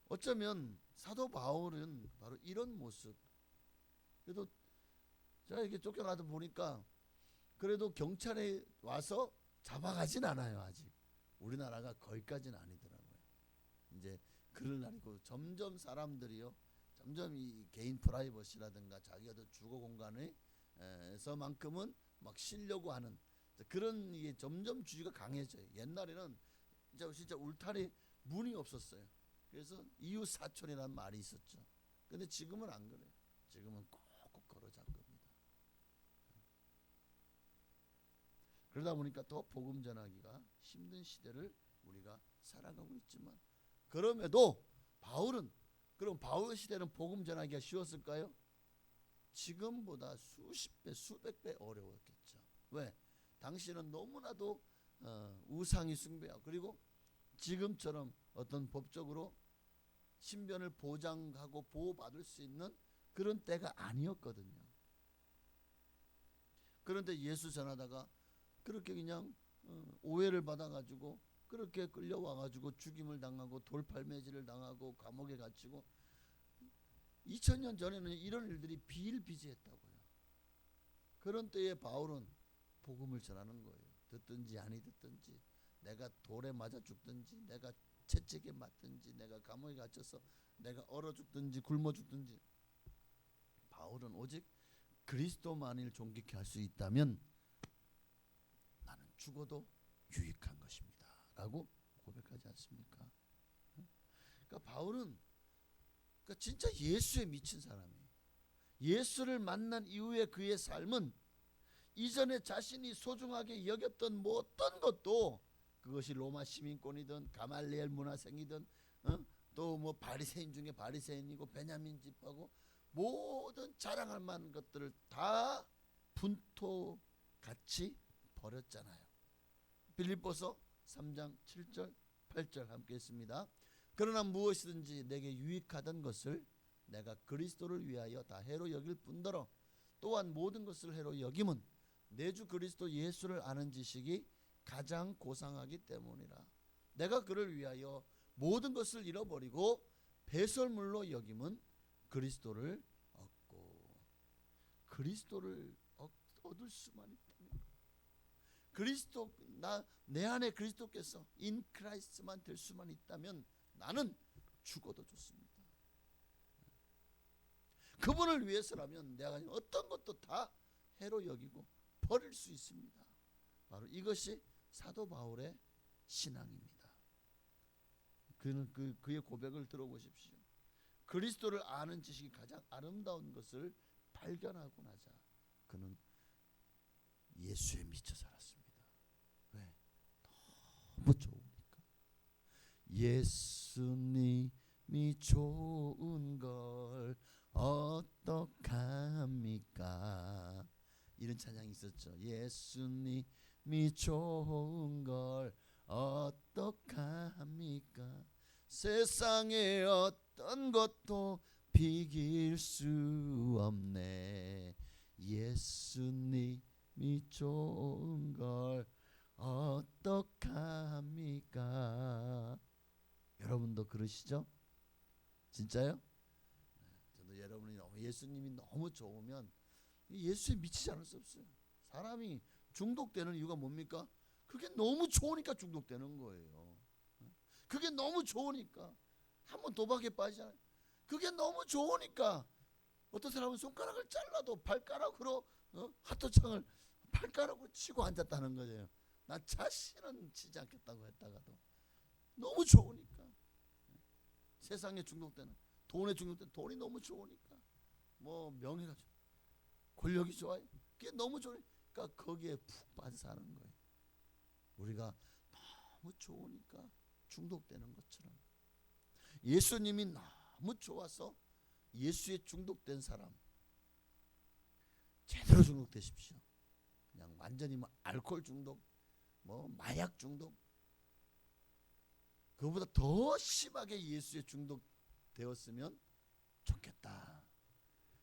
어쩌면 사도 바울은 바로 이런 모습. 그래도 제가 이렇게 쫓겨나다 보니까 그래도 경찰에 와서 잡아가진 않아요. 아직 우리나라가 거기까지는 아니더라고요. 이제 그럴 날이고, 점점 사람들이요 점점 이 개인 프라이버시라든가 자기가 더 주거 공간에서만큼은 막 쉬려고 하는 그런 이게 점점 주의가 강해져요. 옛날에는 진짜 울타리 문이 없었어요. 그래서 이웃 사촌이라는 말이 있었죠. 근데 지금은 안 그래요. 지금은 꼭꼭 걸어 잠깁니다. 그러다 보니까 더 복음 전하기가 힘든 시대를 우리가 살아가고 있지만, 그럼에도 바울은, 그럼 바울 시대는 복음 전하기가 쉬웠을까요? 지금보다 수십 배 수백 배 어려웠겠죠. 왜? 당시는 너무나도 우상이 숭배하고, 그리고 지금처럼 어떤 법적으로 신변을 보장하고 보호받을 수 있는 그런 때가 아니었거든요. 그런데 예수 전하다가 그렇게 그냥 오해를 받아가지고 그렇게 끌려와가지고 죽임을 당하고 돌팔매질을 당하고 감옥에 갇히고, 2000년 전에는 이런 일들이 비일비재했다고요. 그런 때에 바울은 복음을 전하는 거예요. 듣든지 아니 듣든지, 내가 돌에 맞아 죽든지, 내가 채찍에 맞든지, 내가 감옥에 갇혀서 내가 얼어 죽든지 굶어 죽든지, 바울은 오직 그리스도만을 존귀케 할 수 있다면 나는 죽어도 유익한 것입니다 라고 고백하지 않습니까? 그러니까 바울은 진짜 예수에 미친 사람이에요. 예수를 만난 이후에 그의 삶은 이전에 자신이 소중하게 여겼던 뭐 어떤 것도, 그것이 로마 시민권이든 가말리엘 문화생이든 또 뭐 바리새인 중에 바리새인이고 베냐민 집하고 모든 자랑할 만한 것들을 다 분토같이 버렸잖아요. 빌립보서 3장 7절 8절 함께 했습니다. 그러나 무엇이든지 내게 유익하던 것을 내가 그리스도를 위하여 다 해로 여길 뿐더러 또한 모든 것을 해로 여김은 내 주 그리스도 예수를 아는 지식이 가장 고상하기 때문이라. 내가 그를 위하여 모든 것을 잃어버리고 배설물로 여김은 그리스도를 얻고, 그리스도를 얻을 수만 있다면, 그리스도 내 안에 그리스도께서 인 크라이스트만 될 수만 있다면 나는 죽어도 좋습니다. 그분을 위해서라면 내가 어떤 것도 다 해로 여기고 버릴 수 있습니다. 바로 이것이 사도 바울의 신앙입니다. 그는 그의 고백을 들어보십시오. 그리스도를 아는 지식이 가장 아름다운 것을 발견하고 나자 그는 예수에 미쳐 살았습니다. 왜? 너무 좋으니까. 예수님이 좋은 걸 어떡합니까? 이런 찬양이 있었죠. 예수님이 좋은 걸 세상의 어떤 것도 비길 수 없네. 예수님이 좋은 걸 어떡합니까? 여러분도 그러시죠? 진짜요? 저도 여러분이 예수님이 너무 좋으면 예수에 미치지 않을 수 없어요. 사람이 중독되는 이유가 뭡니까? 그게 너무 좋으니까 중독되는 거예요. 그게 너무 좋으니까. 한번 도박에 빠지잖아요. 그게 너무 좋으니까. 어떤 사람은 손가락을 잘라도 발가락으로 하토창을 발가락으로 치고 앉았다는 거예요. 나 자신은 치지 않겠다고 했다가도 너무 좋으니까. 세상에 중독되는, 돈에 중독되는, 돈이 너무 좋으니까, 뭐 명예가 좋아, 권력이 좋아요. 그게 너무 좋으니까 거기에 푹 빠져 사는 거예요. 우리가 너무 좋으니까 중독되는 것처럼 예수님이 너무 좋아서 예수에 중독된 사람 제대로 중독되십시오. 그냥 완전히 뭐 알코올 중독, 뭐 마약 중독, 그보다 더 심하게 예수에 중독되었으면 좋겠다.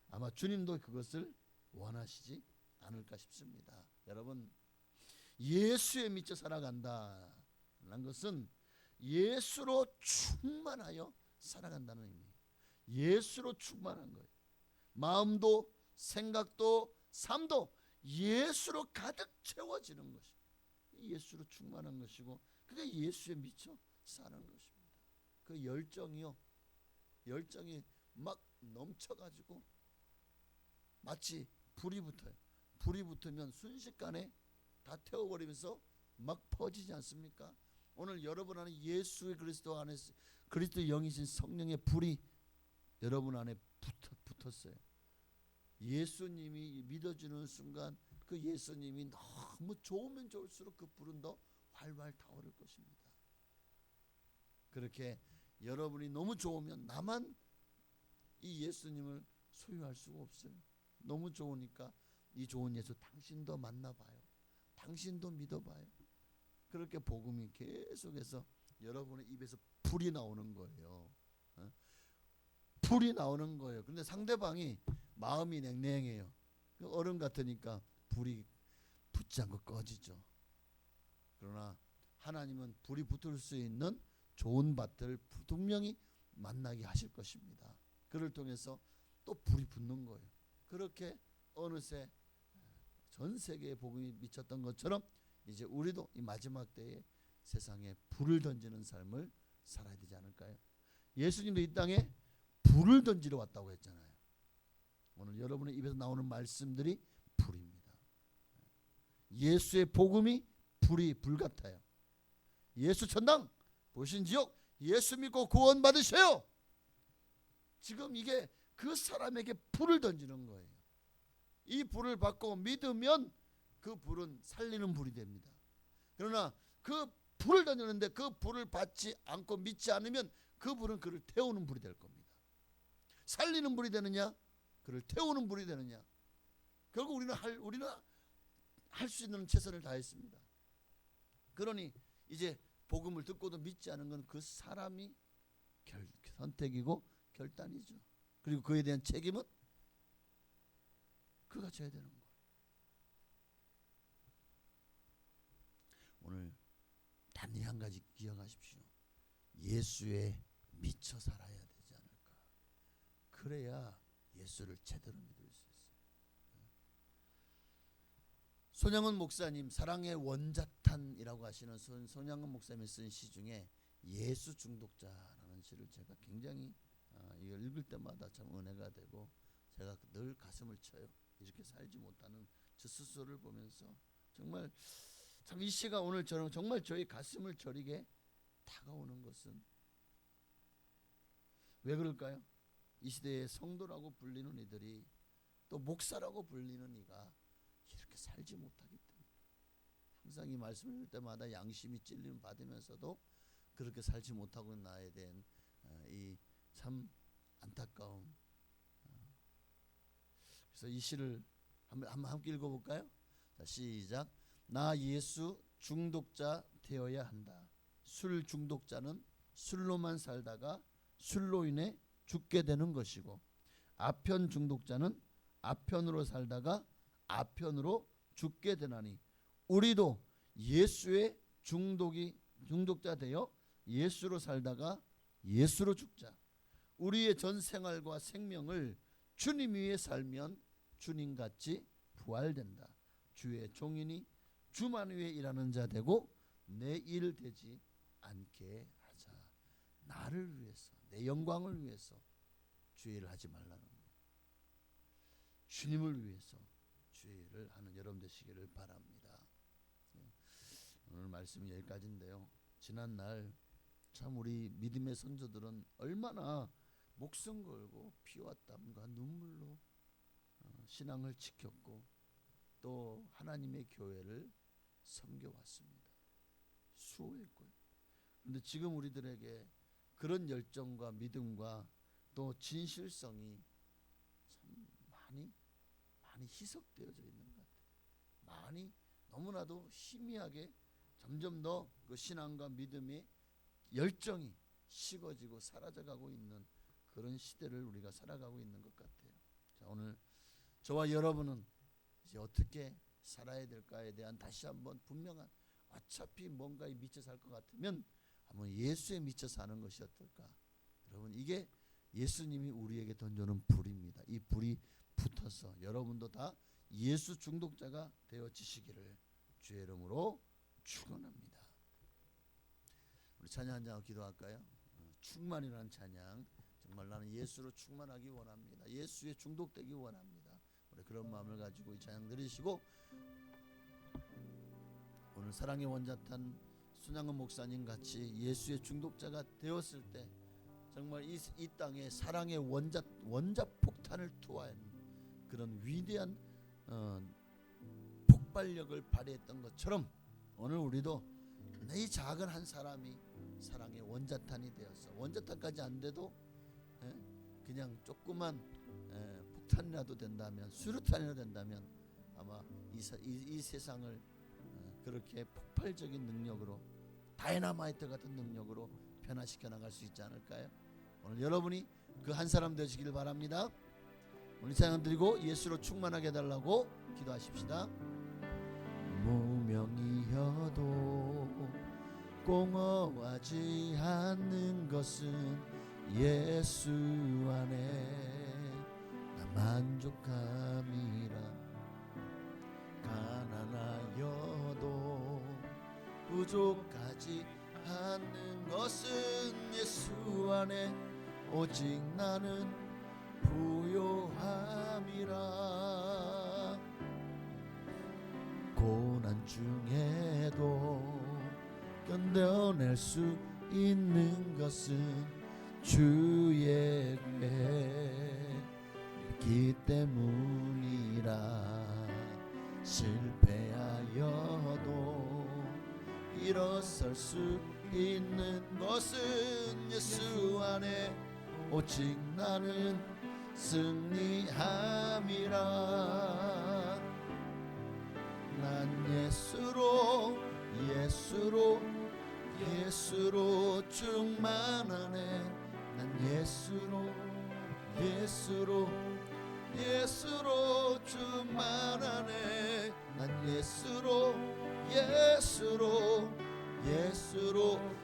아마 주님도 그것을 원하시지 않을까 싶습니다. 여러분, 예수에 미쳐 살아간다는 것은 예수로 충만하여 살아간다는 의미예요. 예수로 충만한 거예요. 마음도 생각도 삶도 예수로 가득 채워지는 것이 예수로 충만한 것이고, 그게 예수에 미쳐 사는 것입니다. 그 열정이 막 넘쳐가지고 마치 불이 붙어요. 불이 붙으면 순식간에 다 태워버리면서 막 퍼지지 않습니까? 오늘 여러분 안에 예수의 그리스도 안에 그리스도 영이신 성령의 불이 여러분 안에 붙었어요. 예수님이 믿어지는 순간 그 예수님이 너무 좋으면 좋을수록 그 불은 더 활활 타오를 것입니다. 그렇게 여러분이 너무 좋으면 나만 이 예수님을 소유할 수가 없어요. 너무 좋으니까 이 좋은 예수 당신도 만나봐요. 당신도 믿어봐요. 그렇게 복음이 계속해서 여러분의 입에서 불이 나오는 거예요. 불이 나오는 거예요. 근데 상대방이 마음이 냉랭해요. 얼음 같으니까 불이 붙지 않고 꺼지죠. 그러나 하나님은 불이 붙을 수 있는 좋은 밭을 분명히 만나게 하실 것입니다. 그를 통해서 또 불이 붙는 거예요. 그렇게 어느새 전 세계에 복음이 미쳤던 것처럼 이제 우리도 이 마지막 때에 세상에 불을 던지는 삶을 살아야 되지 않을까요? 예수님도 이 땅에 불을 던지러 왔다고 했잖아요. 오늘 여러분의 입에서 나오는 말씀들이 불입니다. 예수의 복음이 불 같아요. 예수 천당 보신지요? 예수 믿고 구원 받으세요. 지금 이게 그 사람에게 불을 던지는 거예요. 이 불을 받고 믿으면 그 불은 살리는 불이 됩니다. 그러나 그 불을 던지는데 그 불을 받지 않고 믿지 않으면 그 불은 그를 태우는 불이 될 겁니다. 살리는 불이 되느냐, 그를 태우는 불이 되느냐. 결국 우리는 할 수 있는 최선을 다했습니다. 그러니 이제 복음을 듣고도 믿지 않은 건 그 사람이 선택이고 결단이죠. 그리고 그에 대한 책임은 그가 져야 되는 거예요. 오늘 단 이 한 가지 기억하십시오. 예수에 미쳐 살아야 되지 않을까. 그래야 예수를 제대로 믿을 수 있어요. 손양원 목사님, 사랑의 원자탄이라고 하시는 손양원 목사님이 쓴 시 중에 예수 중독자라는 시를 제가 굉장히 이걸 읽을 때마다 참 은혜가 되고 제가 늘 가슴을 쳐요. 이렇게 살지 못하는 저 스스로를 보면서 정말 참 이 시가 오늘 정말 저희 가슴을 저리게 다가오는 것은 왜 그럴까요? 이 시대의 성도라고 불리는 이들이 또 목사라고 불리는 이가 이렇게 살지 못하기 때문에 항상 이 말씀을 읽을 때마다 양심이 찔림 받으면서도 그렇게 살지 못하고 있는 나에 대한 이 참 안타까움. 그래서 이 시를 한번 함께 읽어볼까요? 자, 시작. 나 예수 중독자 되어야 한다. 술 중독자는 술로만 살다가 술로 인해 죽게 되는 것이고, 아편 중독자는 아편으로 살다가 아편으로 죽게 되나니 우리도 예수의 중독자 되어 예수로 살다가 예수로 죽자. 우리의 전 생활과 생명을 주님 위에 살면 주님같이 부활된다. 주의 종이니 주만 위에 일하는 자 되고 내 일 되지 않게 하자. 나를 위해서, 내 영광을 위해서 주의 일을 하지 말라는 거예요. 주님을 위해서 주의 일을 하는 여러분 되시기를 바랍니다. 오늘 말씀이 여기까지인데요. 지난날 참 우리 믿음의 선조들은 얼마나 목숨 걸고 피와 땀과 눈물로 신앙을 지켰고 또 하나님의 교회를 섬겨왔습니다. 수호했고요. 그런데 지금 우리들에게 그런 열정과 믿음과 또 진실성이 참 많이 희석되어져 있는 것 같아요. 많이 너무나도 희미하게 점점 더 그 신앙과 믿음의 열정이 식어지고 사라져가고 있는 그런 시대를 우리가 살아가고 있는 것 같아요. 자, 오늘 저와 여러분은 이제 어떻게 살아야 될까에 대한 다시 한번 분명한, 어차피 뭔가에 미쳐 살 것 같으면 한번 예수에 미쳐 사는 것이 어떨까. 여러분, 이게 예수님이 우리에게 던져놓은 불입니다. 이 불이 붙어서 여러분도 다 예수 중독자가 되어지시기를 주의 이름으로 축원합니다. 우리 찬양 한 장 기도할까요? 충만이라는 찬양, 정말 나는 예수로 충만하기 원합니다. 예수에 중독되기 원합니다. 우리 그런 마음을 가지고 이 찬양 들으시고, 오늘 사랑의 원자탄 손양은 목사님 같이 예수의 중독자가 되었을 때 정말 이 땅에 사랑의 원자 폭탄을 투하한 그런 위대한 폭발력을 발휘했던 것처럼 오늘 우리도 이 작은 한 사람이 사랑의 원자탄이 되어서, 원자탄까지 안 돼도 그냥 조그만 폭탄이라도 된다면, 수류탄이라도 된다면 아마 이 세상을 그렇게 폭발적인 능력으로, 다이너마이트 같은 능력으로 변화시켜 나갈 수 있지 않을까요? 오늘 여러분이 그 한 사람 되시길 바랍니다. 오늘 찬양 드리고 예수로 충만하게 해달라고 기도하십시다. 무명이어도 공허하지 않는 것은 예수 안에 나 만족함이라. 가난하여도 부족하지 않는 것은 예수 안에 오직 나는 부요함이라. 고난 중에도 견뎌낼 수 있는 것은 주의 궤 있기 때문이라. 실패하여도 일어설 수 있는 것은 예수 안에 오직 나는 승리함이라. 난 예수로 충만하네. 난 예수로 충만하네. 난 예수로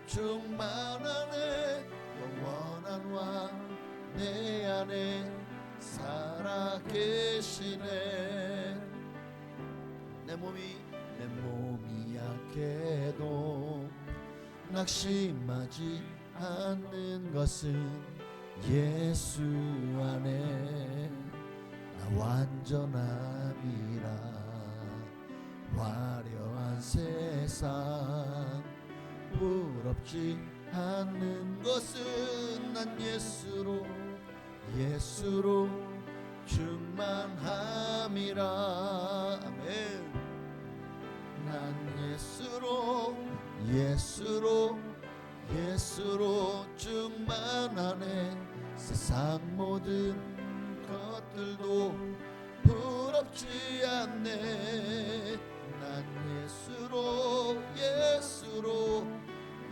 충만하네. 영원한 왕 내 안에 살아 계시네. 내 몸이 약해도 낙심하지 않는 것은 예수 안에 나 완전함이라. 화려한 세상 부럽지 않는 것은 난 예수로 충만함이라. 아멘. 난 예수로 충만하네. 세상 모든 것들도 부럽지 않네. 난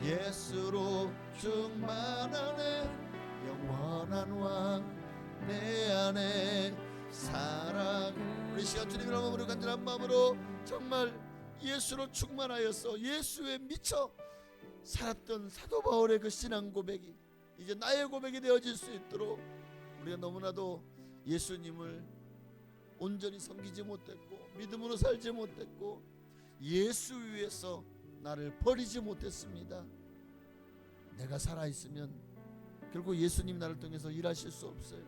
예수로 충만하네. 영원한 왕 내 안에 사랑. 우리 시간 주님의 마음으로 간절한 마음으로 정말 예수로 충만하여서 예수에 미쳐 살았던 사도 바울의 그 신앙 고백이 이제 나의 고백이 되어질 수 있도록 우리가 너무나도 예수님을 온전히 섬기지 못했고 믿음으로 살지 못했고 예수 위에서 나를 버리지 못했습니다. 내가 살아있으면 결국 예수님 나를 통해서 일하실 수 없어요.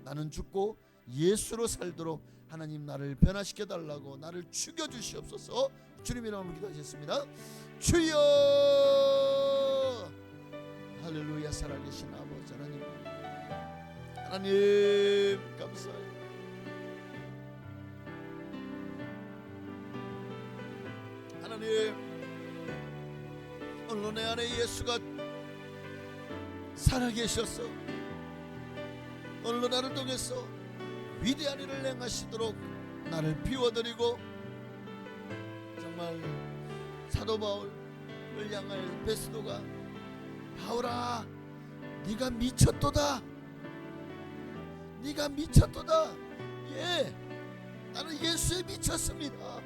나는 죽고 예수로 살도록 하나님 나를 변화시켜 달라고 나를 죽여주시옵소서. 주님의 이름으로 기도하겠습니다. 주여. 할렐루야. 살아계신 아버지 하나님, 하나님 감사해요. 하나님, 오늘 내 안에 예수가 살아계셔서 오늘 나를 통해서 위대한 일을 행하시도록 나를 비워드리고 정말 사도 바울을 향하여 베스도가 바울아 네가 미쳤도다. 네가 미쳤도다. 예, 나는 예수에 미쳤습니다.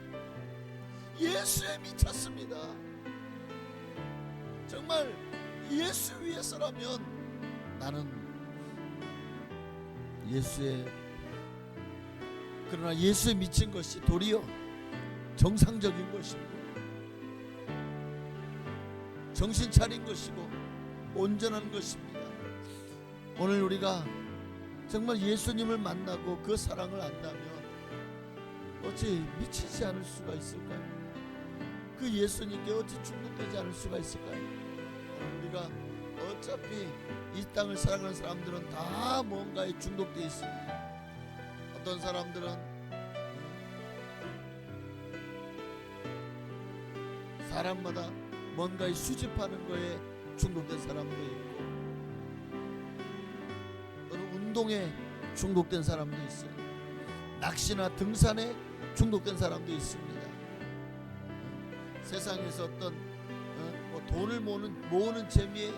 예수에 미쳤습니다. 정말 예수 위해서라면 나는 그러나 예수에 미친 것이 도리어 정상적인 것이고 정신 차린 것이고 온전한 것입니다. 오늘 우리가 정말 예수님을 만나고 그 사랑을 안다면 어찌 미치지 않을 수가 있을까요? 그 예수님께 어찌 중독되지 않을 수가 있을까요? 오늘 우리가 어차피 이 땅을 살아가는 사람들은 다 뭔가에 중독되어 있습니다. 어떤 사람들은 사람마다 뭔가에 수집하는 거에 중독된 사람도 있고 또는 운동에 중독된 사람도 있어요. 낚시나 등산에 중독된 사람도 있습니다. 세상에서 어떤 돈을 모으는 재미에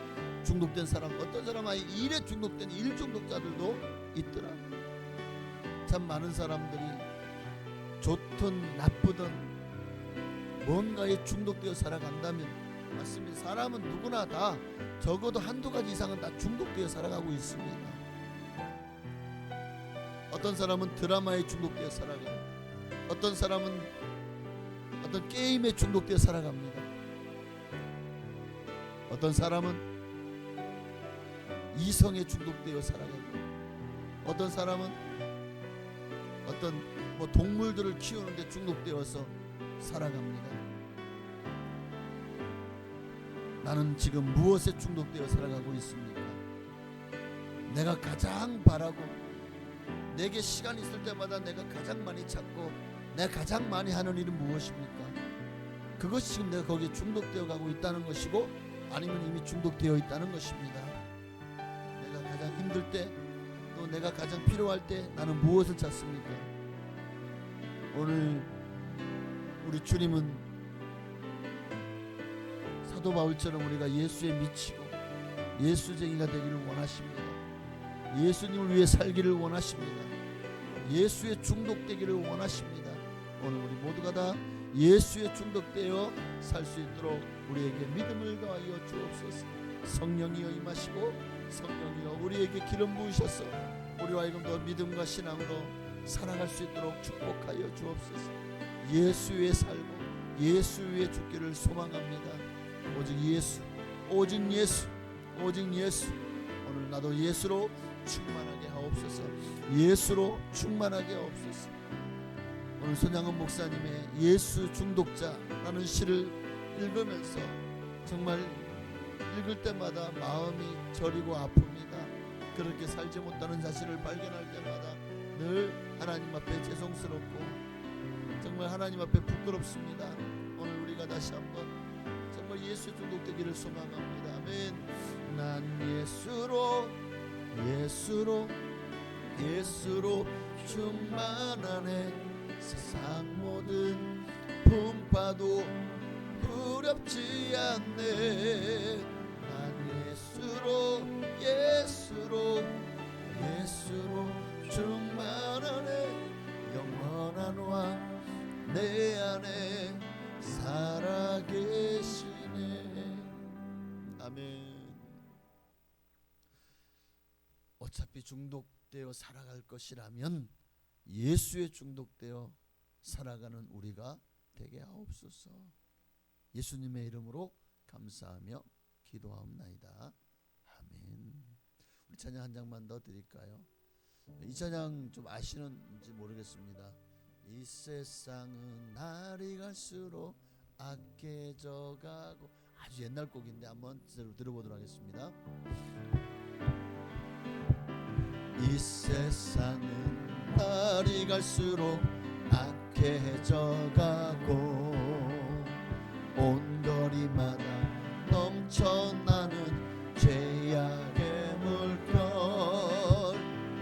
중독된 사람, 어떤 사람은 일에 중독된 일 중독자들도 있더라. 참 많은 사람들이 좋든 나쁘든 뭔가에 중독되어 살아간다면 맞습니다. 사람은 누구나 다 적어도 한두 가지 이상은 다 중독되어 살아가고 있습니다. 어떤 사람은 드라마에 중독되어 살아가고 어떤 사람은 어떤 게임에 중독되어 살아갑니다. 어떤 사람은 이성에 중독되어 살아가고 어떤 사람은 어떤 동물들을 키우는데 중독되어서 살아갑니다. 나는 지금 무엇에 중독되어 살아가고 있습니까? 내가 가장 바라고 내게 시간 있을 때마다 내가 가장 많이 찾고 내가 가장 많이 하는 일은 무엇입니까? 그것이 지금 내가 거기에 중독되어 가고 있다는 것이고 아니면 이미 중독되어 있다는 것입니다. 내가 가장 힘들 때 또 내가 가장 필요할 때 나는 무엇을 찾습니까? 오늘 우리 주님은 사도 바울처럼 우리가 예수에 미치고 예수쟁이가 되기를 원하십니다. 예수님을 위해 살기를 원하십니다. 예수에 중독되기를 원하십니다. 오늘 우리 모두가 다 예수에 중독되어 살 수 있도록 우리에게 믿음을 더하여 주옵소서. 성령이여 임하시고 성령이여 우리에게 기름 부으셔서 우리와 하여금 더 믿음과 신앙으로 살아갈 수 있도록 축복하여 주옵소서. 예수 위에 살고 예수 위에 죽기를 소망합니다. 오직 예수, 오직 예수, 오직 예수. 오늘 나도 예수로 충만하게 하옵소서. 예수로 충만하게 하옵소서. 오늘 손양은 목사님의 예수 중독자라는 시를 읽으면서 정말 읽을 때마다 마음이 저리고 아픕니다. 그렇게 살지 못하는 자신을 발견할 때마다 늘 하나님 앞에 죄송스럽고 정말 하나님 앞에 부끄럽습니다. 오늘 우리가 다시 한번 정말 예수 중독되기를 소망합니다. 아멘. 난 예수로 충만하네. 세상 모든 풍파도 두렵지 않네. 난 예수로 충만하네. 영원한 왕 내 안에 살아계시네. 아멘. 어차피 중독되어 살아갈 것이라면 예수에 중독되어 살아가는 우리가 되게 하옵소서. 예수님의 이름으로 감사하며 기도하옵나이다. 아멘. 우리 찬양 한 장만 더 드릴까요? 이 찬양 좀 아시는지 모르겠습니다. 이 세상은 날이 갈수록 악해져 가고, 아주 옛날 곡인데 한번 들어보도록 하겠습니다. 이 세상은 날이 갈수록 악해져 가고 온 거리마다 넘쳐나는 죄악의 물결.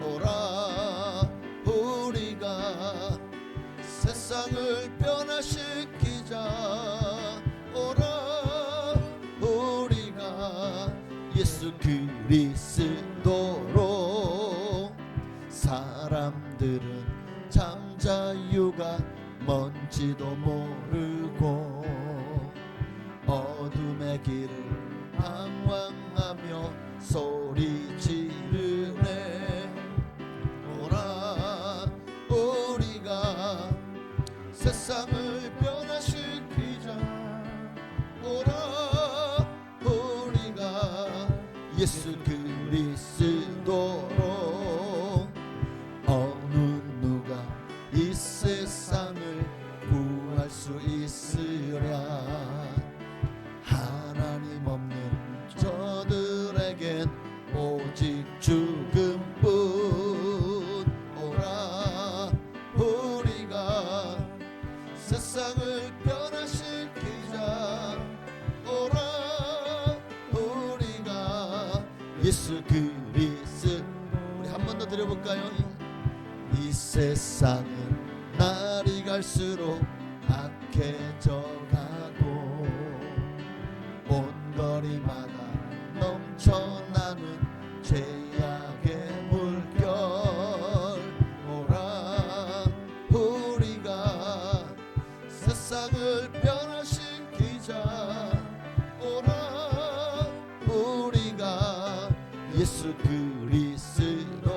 오라 우리가 세상을 변화시키자. 오라 우리가 예수 그리스도로. 사람들은 잠자유가 뭔지도 모르고 어둠의 길을 방황하며 소리 지르네. 오라 우리가 세상을 변화시키자. 오라 우리가 예수 그리스도로. 어느 누가 이 세상을 구할 수 있으랴. 하나님 없는 저들에겐 오직 죽음뿐. 오라 우리가 세상을 변화시키자. 오라 우리가 예수 그리스도. 우리 한 번 더 드려볼까요? 이 세상은 날이 갈수록 악해져 가고 온 거리마다 넘쳐나는 죄악의 물결. 오라 우리가 세상을 변화시키자. 오라 우리가 예수 그리스도로.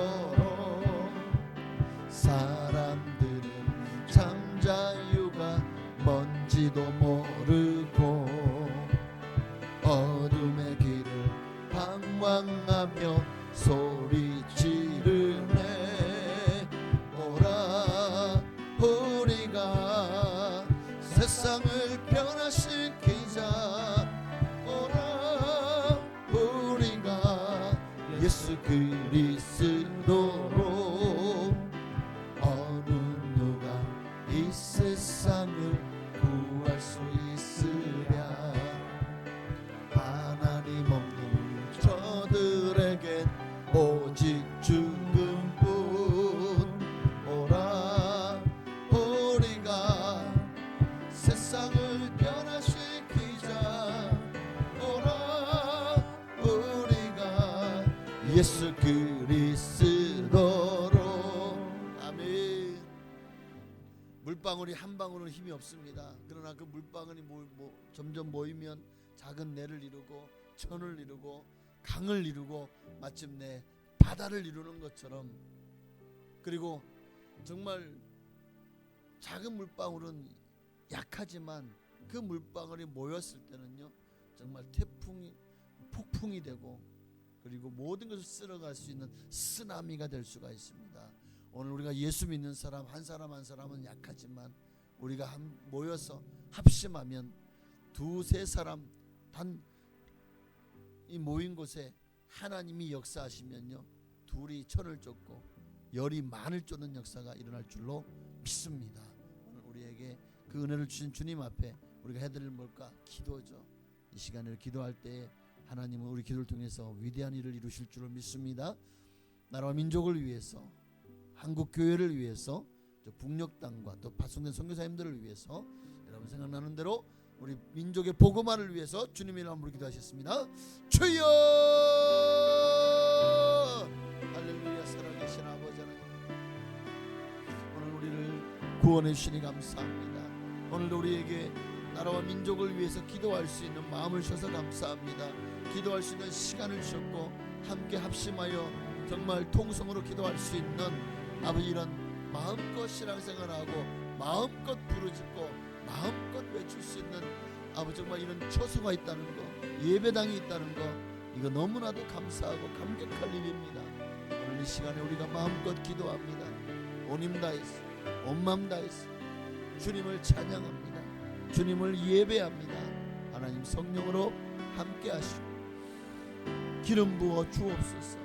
사람들은 잠자유가 뭔지도 모르고 어둠의 길을 방황하며 소리 지르네. 오라 우리가 세상을 변화시키자. 오라 우리가 예수 그리스도로. 어느 누가 이 세상을 구할 수 있으랴. 하나님 없는 저들에겐 오직 죽음뿐. 오라 우리가 세상을 변화시키자. 오라 우리가 예수 그리스도로. 아멘. 물방울이 한 방울은 힘이 없습니다. 그러나 그 물방울이 점점 모이면 작은 내를 이루고 천을 이루고 강을 이루고 마침내 바다를 이루는 것처럼, 그리고 정말 작은 물방울은 약하지만 그 물방울이 모였을 때는요 정말 폭풍이 되고 그리고 모든 것을 쓸어갈 수 있는 쓰나미가 될 수가 있습니다. 오늘 우리가 예수 믿는 사람 한 사람은 약하지만 우리가 모여서 합심하면 두세 사람 단 이 모인 곳에 하나님이 역사하시면요 둘이 천을 쫓고 열이 만을 쫓는 역사가 일어날 줄로 믿습니다. 오늘 우리에게 그 은혜를 주신 주님 앞에 우리가 해드릴 뭘까? 기도죠. 이 시간을 기도할 때 하나님은 우리 기도를 통해서 위대한 일을 이루실 줄을 믿습니다. 나라와 민족을 위해서, 한국 교회를 위해서, 북녘 땅과 또 파송된 선교사님들을 위해서 여러분 생각나는 대로 우리 민족의 복음화를 위해서 주님의 이름으로 기도하셨습니다. 주여! 할렐루야. 살아계신 아버지 하나님, 오늘 우리를 구원해 주시니 감사합니다. 오늘도 우리에게 나라와 민족을 위해서 기도할 수 있는 마음을 주셔서 감사합니다. 기도할 수 있는 시간을 주셨고 함께 합심하여 정말 통성으로 기도할 수 있는 아버지 이런 마음껏 신앙생활하고 마음껏 부르짖고 마음껏 외칠 수 있는 아버지 정말 이런 처소가 있다는 거, 예배당이 있다는 거, 이거 너무나도 감사하고 감격할 일입니다. 오늘 이 시간에 우리가 마음껏 기도합니다. 온 힘 다해서 온 마음 다해서 주님을 찬양합니다. 주님을 예배합니다. 하나님 성령으로 함께 하시고 기름 부어 주옵소서.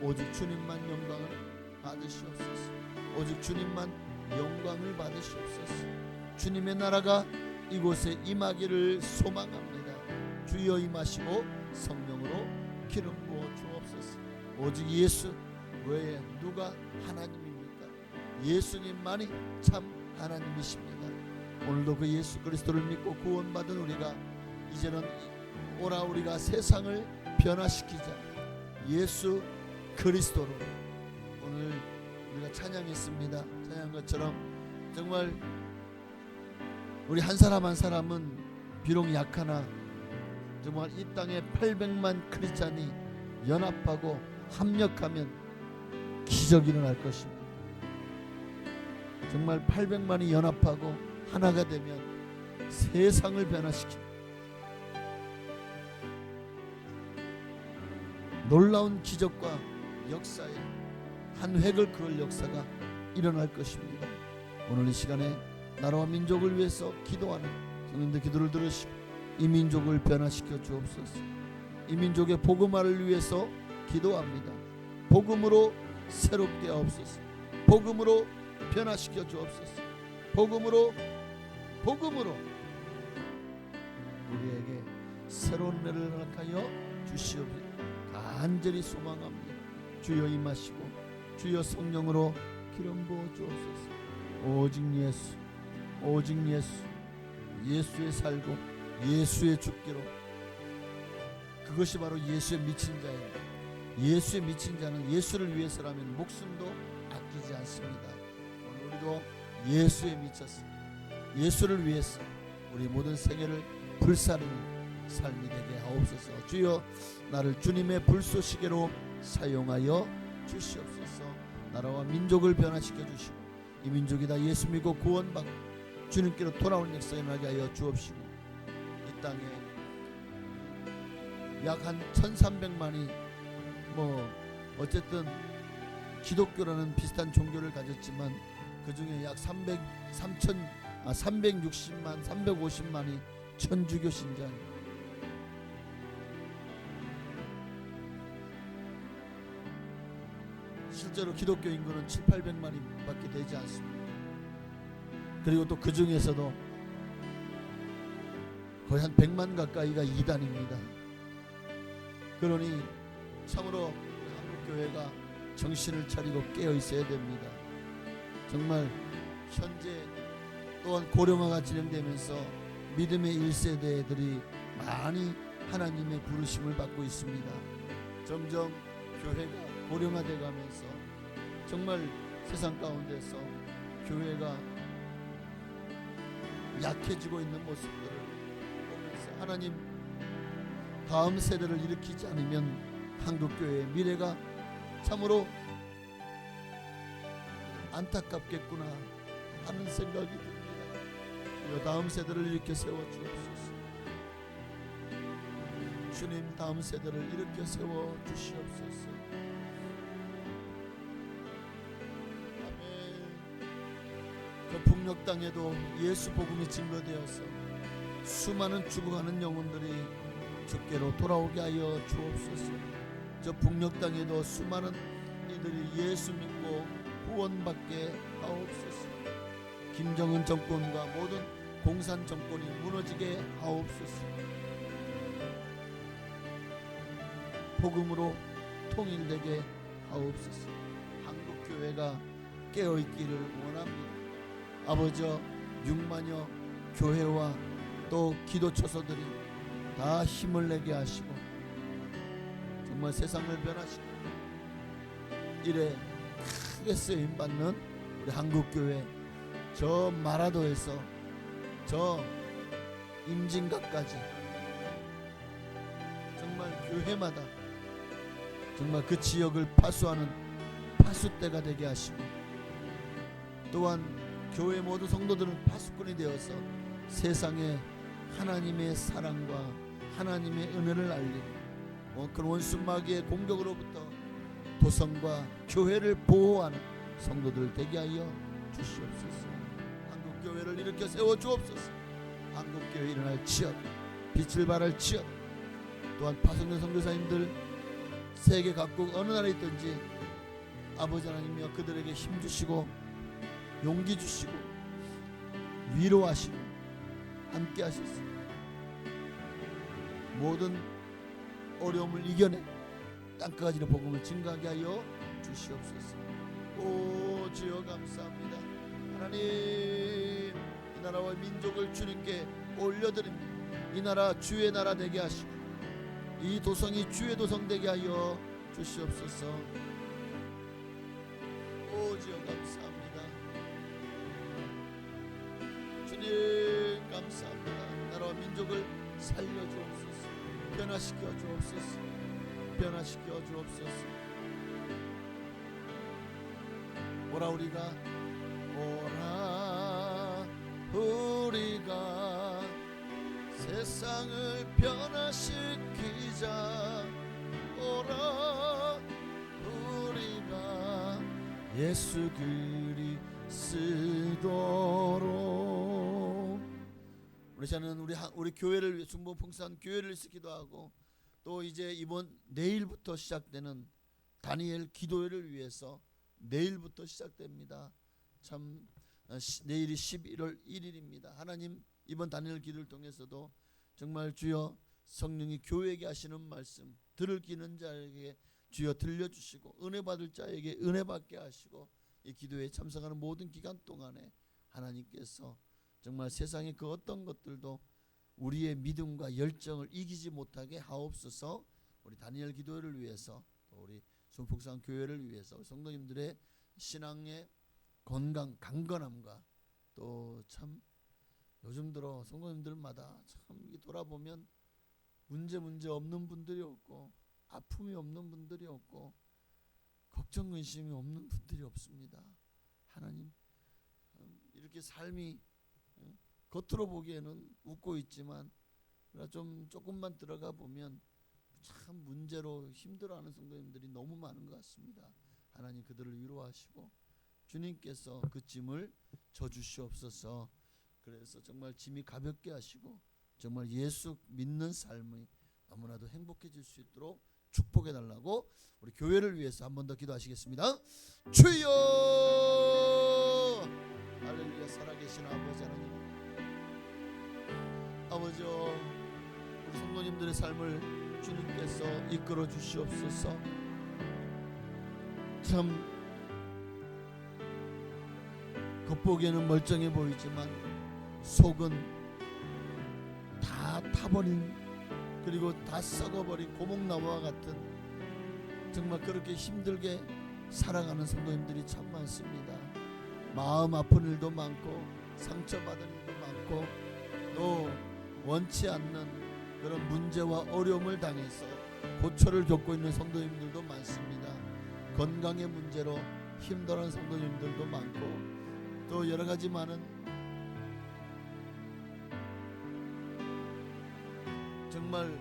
오직 주님만 영광을 받으시옵소서. 오직 주님만 영광을 받으시옵소서. 주님의 나라가 이곳에 임하기를 소망합니다. 주여 임하시고 성령으로 기름 부어 주옵소서. 오직 예수 외에 누가 하나님입니까? 예수님만이 참 하나님이십니다. 오늘도 그 예수 그리스도를 믿고 구원받은 우리가 이제는 오라 우리가 세상을 변화시키자. 예수 그리스도로 오늘 우리가 찬양했습니다. 찬양한 것처럼 정말 우리 한 사람 한 사람은 비록 약하나 정말 이 땅에 800만 크리스찬이 연합하고 합력하면 기적이 일어날 것입니다. 정말 800만이 연합하고 하나가 되면 세상을 변화시킵니다. 놀라운 기적과 역사에 한 획을 그을 역사가 일어날 것입니다. 오늘 이 시간에 나라와 민족을 위해서 기도하는 성령님들 기도를 들으시고 이 민족을 변화시켜 주옵소서. 이 민족의 복음화를 위해서 기도합니다. 복음으로 새롭게 하옵소서. 복음으로 변화시켜 주옵소서. 복음으로 우리에게 새로운 은혜를 허락하여 주시옵소서. 간절히 소망합니다. 주여 임하시고 주여 성령으로 기름 부어 주옵소서. 오직 예수, 오직 예수, 예수에 살고 예수의 죽기로, 그것이 바로 예수에 미친 자입니다. 예수에 미친 자는 예수를 위해서라면 목숨도 아끼지 않습니다. 오늘 우리도 예수에 미쳐서 예수를 위해서 우리 모든 생애를 불사르는 삶이 되게 하옵소서. 주여 나를 주님의 불쏘시개로 사용하여 주시옵소서. 나라와 민족을 변화시켜 주시고 이 민족이 다 예수 믿고 구원받고 주님께로 돌아오는 역사에 나게 하여 주옵시고 이 땅에 약 한 1300만이 어쨌든 기독교라는 비슷한 종교를 가졌지만 그 중에 약 360만 350만이 천주교 신자입니다. 실제로 기독교 인구는 700~800만이 밖에 되지 않습니다. 그리고 또 그 중에서도 거의 한 100만 가까이가 이단입니다. 그러니 참으로 한국교회가 정신을 차리고 깨어 있어야 됩니다. 정말 현재 또한 고령화가 진행되면서 믿음의 1세대들이 많이 하나님의 부르심을 받고 있습니다. 점점 교회가 고령화돼 가면서 정말 세상 가운데서 교회가 약해지고 있는 모습들을 보면서 하나님 다음 세대를 일으키지 않으면 한국교회의 미래가 참으로 안타깝겠구나 하는 생각이 듭니다. 다음 세대를 일으켜 세워주옵소서. 주님 다음 세대를 일으켜 세워주시옵소서. 아멘. 그 북녘 땅에도 예수 복음이 증거되어서 수많은 죽어가는 영혼들이 주께로 돌아오게 하여 주옵소서. 저 북녘 땅에도 수많은 이들이 예수 믿고 구원받게 하옵소서. 김정은 정권과 모든 공산 정권이 무너지게 하옵소서. 복음으로 통일되게 하옵소서. 한국교회가 깨어있기를 원합니다. 아버지 6만여 교회와 또 기도 처소들이 다 힘을 내게 하시고 정말 세상을 변화시키고 이래 크게 쓰임받는 우리 한국교회, 저 마라도에서 저 임진각까지 정말 교회마다 정말 그 지역을 파수하는 파수대가 되게 하시고, 또한 교회 모든 성도들은 파수꾼이 되어서 세상에 하나님의 사랑과 하나님의 은혜를 알리고 그런 원수 마귀의 공격으로부터 도성과 교회를 보호하는 성도들 되게 하여 주시옵소서. 한국교회를 일으켜 세워 주옵소서. 한국교회 일어날지어다. 빛을 발할지어다. 또한 파송된 선교사님들 세계 각국 어느 나라에 있든지 아버지 하나님이여 그들에게 힘 주시고 용기 주시고 위로하시고 함께 하소서. 모든 어려움을 이겨내 땅까지는 복음을 증가하게 하여 주시옵소서. 오 주여 감사합니다. 하나님, 이 나라와 민족을 주님께 올려드립니다. 이 나라 주의 나라 되게 하시고 이 도성이 주의 도성 되게 하여 주시옵소서. 오 주여 감사합니다. 주님 감사합니다. 나라와 민족을 살려주옵소서. 변화시켜 주옵소서. 변화시켜 주옵소서. 오라 우리가 세상을 변화시키자. 오라 우리가 예수 그리스도로. 우리 저는 우리 교회를 위해 중보 풍산 교회를 위해서 기도하고, 또 이제 이번 내일부터 시작되는 다니엘 기도회를 위해서 내일부터 시작됩니다. 참 내일이 11월 1일입니다. 하나님, 이번 다니엘 기도를 통해서도 정말 주여 성령이 교회에게 하시는 말씀 들을 끼는 자에게 주여 들려주시고 은혜 받을 자에게 은혜 받게 하시고, 이 기도에 참석하는 모든 기간 동안에 하나님께서 정말 세상의 그 어떤 것들도 우리의 믿음과 열정을 이기지 못하게 하옵소서. 우리 다니엘 기도회를 위해서, 또 우리 순복산 교회를 위해서 성도님들의 신앙의 건강, 강건함과, 또 참 요즘 들어 성도님들마다 참 돌아보면 문제 없는 분들이 없고, 아픔이 없는 분들이 없고, 걱정 근심이 없는 분들이 없습니다. 하나님, 이렇게 삶이 겉으로 보기에는 웃고 있지만 조금만 들어가 보면 참 문제로 힘들어하는 성도님들이 너무 많은 것 같습니다. 하나님, 그들을 위로하시고 주님께서 그 짐을 져주시옵소서. 그래서 정말 짐이 가볍게 하시고 정말 예수 믿는 삶이 너무나도 행복해질 수 있도록 축복해 달라고 우리 교회를 위해서 한 번 더 기도하시겠습니다. 주여, 할렐루야. 살아계신 아버지 하나님, 아버지여, 우리 성도님들의 삶을 주님께서 이끌어 주시옵소서. 참 겉보기에는 멀쩡해 보이지만 속은 다 타버린, 그리고 다 썩어버린 고목나무와 같은, 정말 그렇게 힘들게 살아가는 성도님들이 참 많습니다. 마음 아픈 일도 많고 상처받은 일도 많고, 또 원치 않는 그런 문제와 어려움을 당해서 고초를 겪고 있는 성도님들도 많습니다. 건강의 문제로 힘들어하는 성도님들도 많고, 또 여러 가지 많은 정말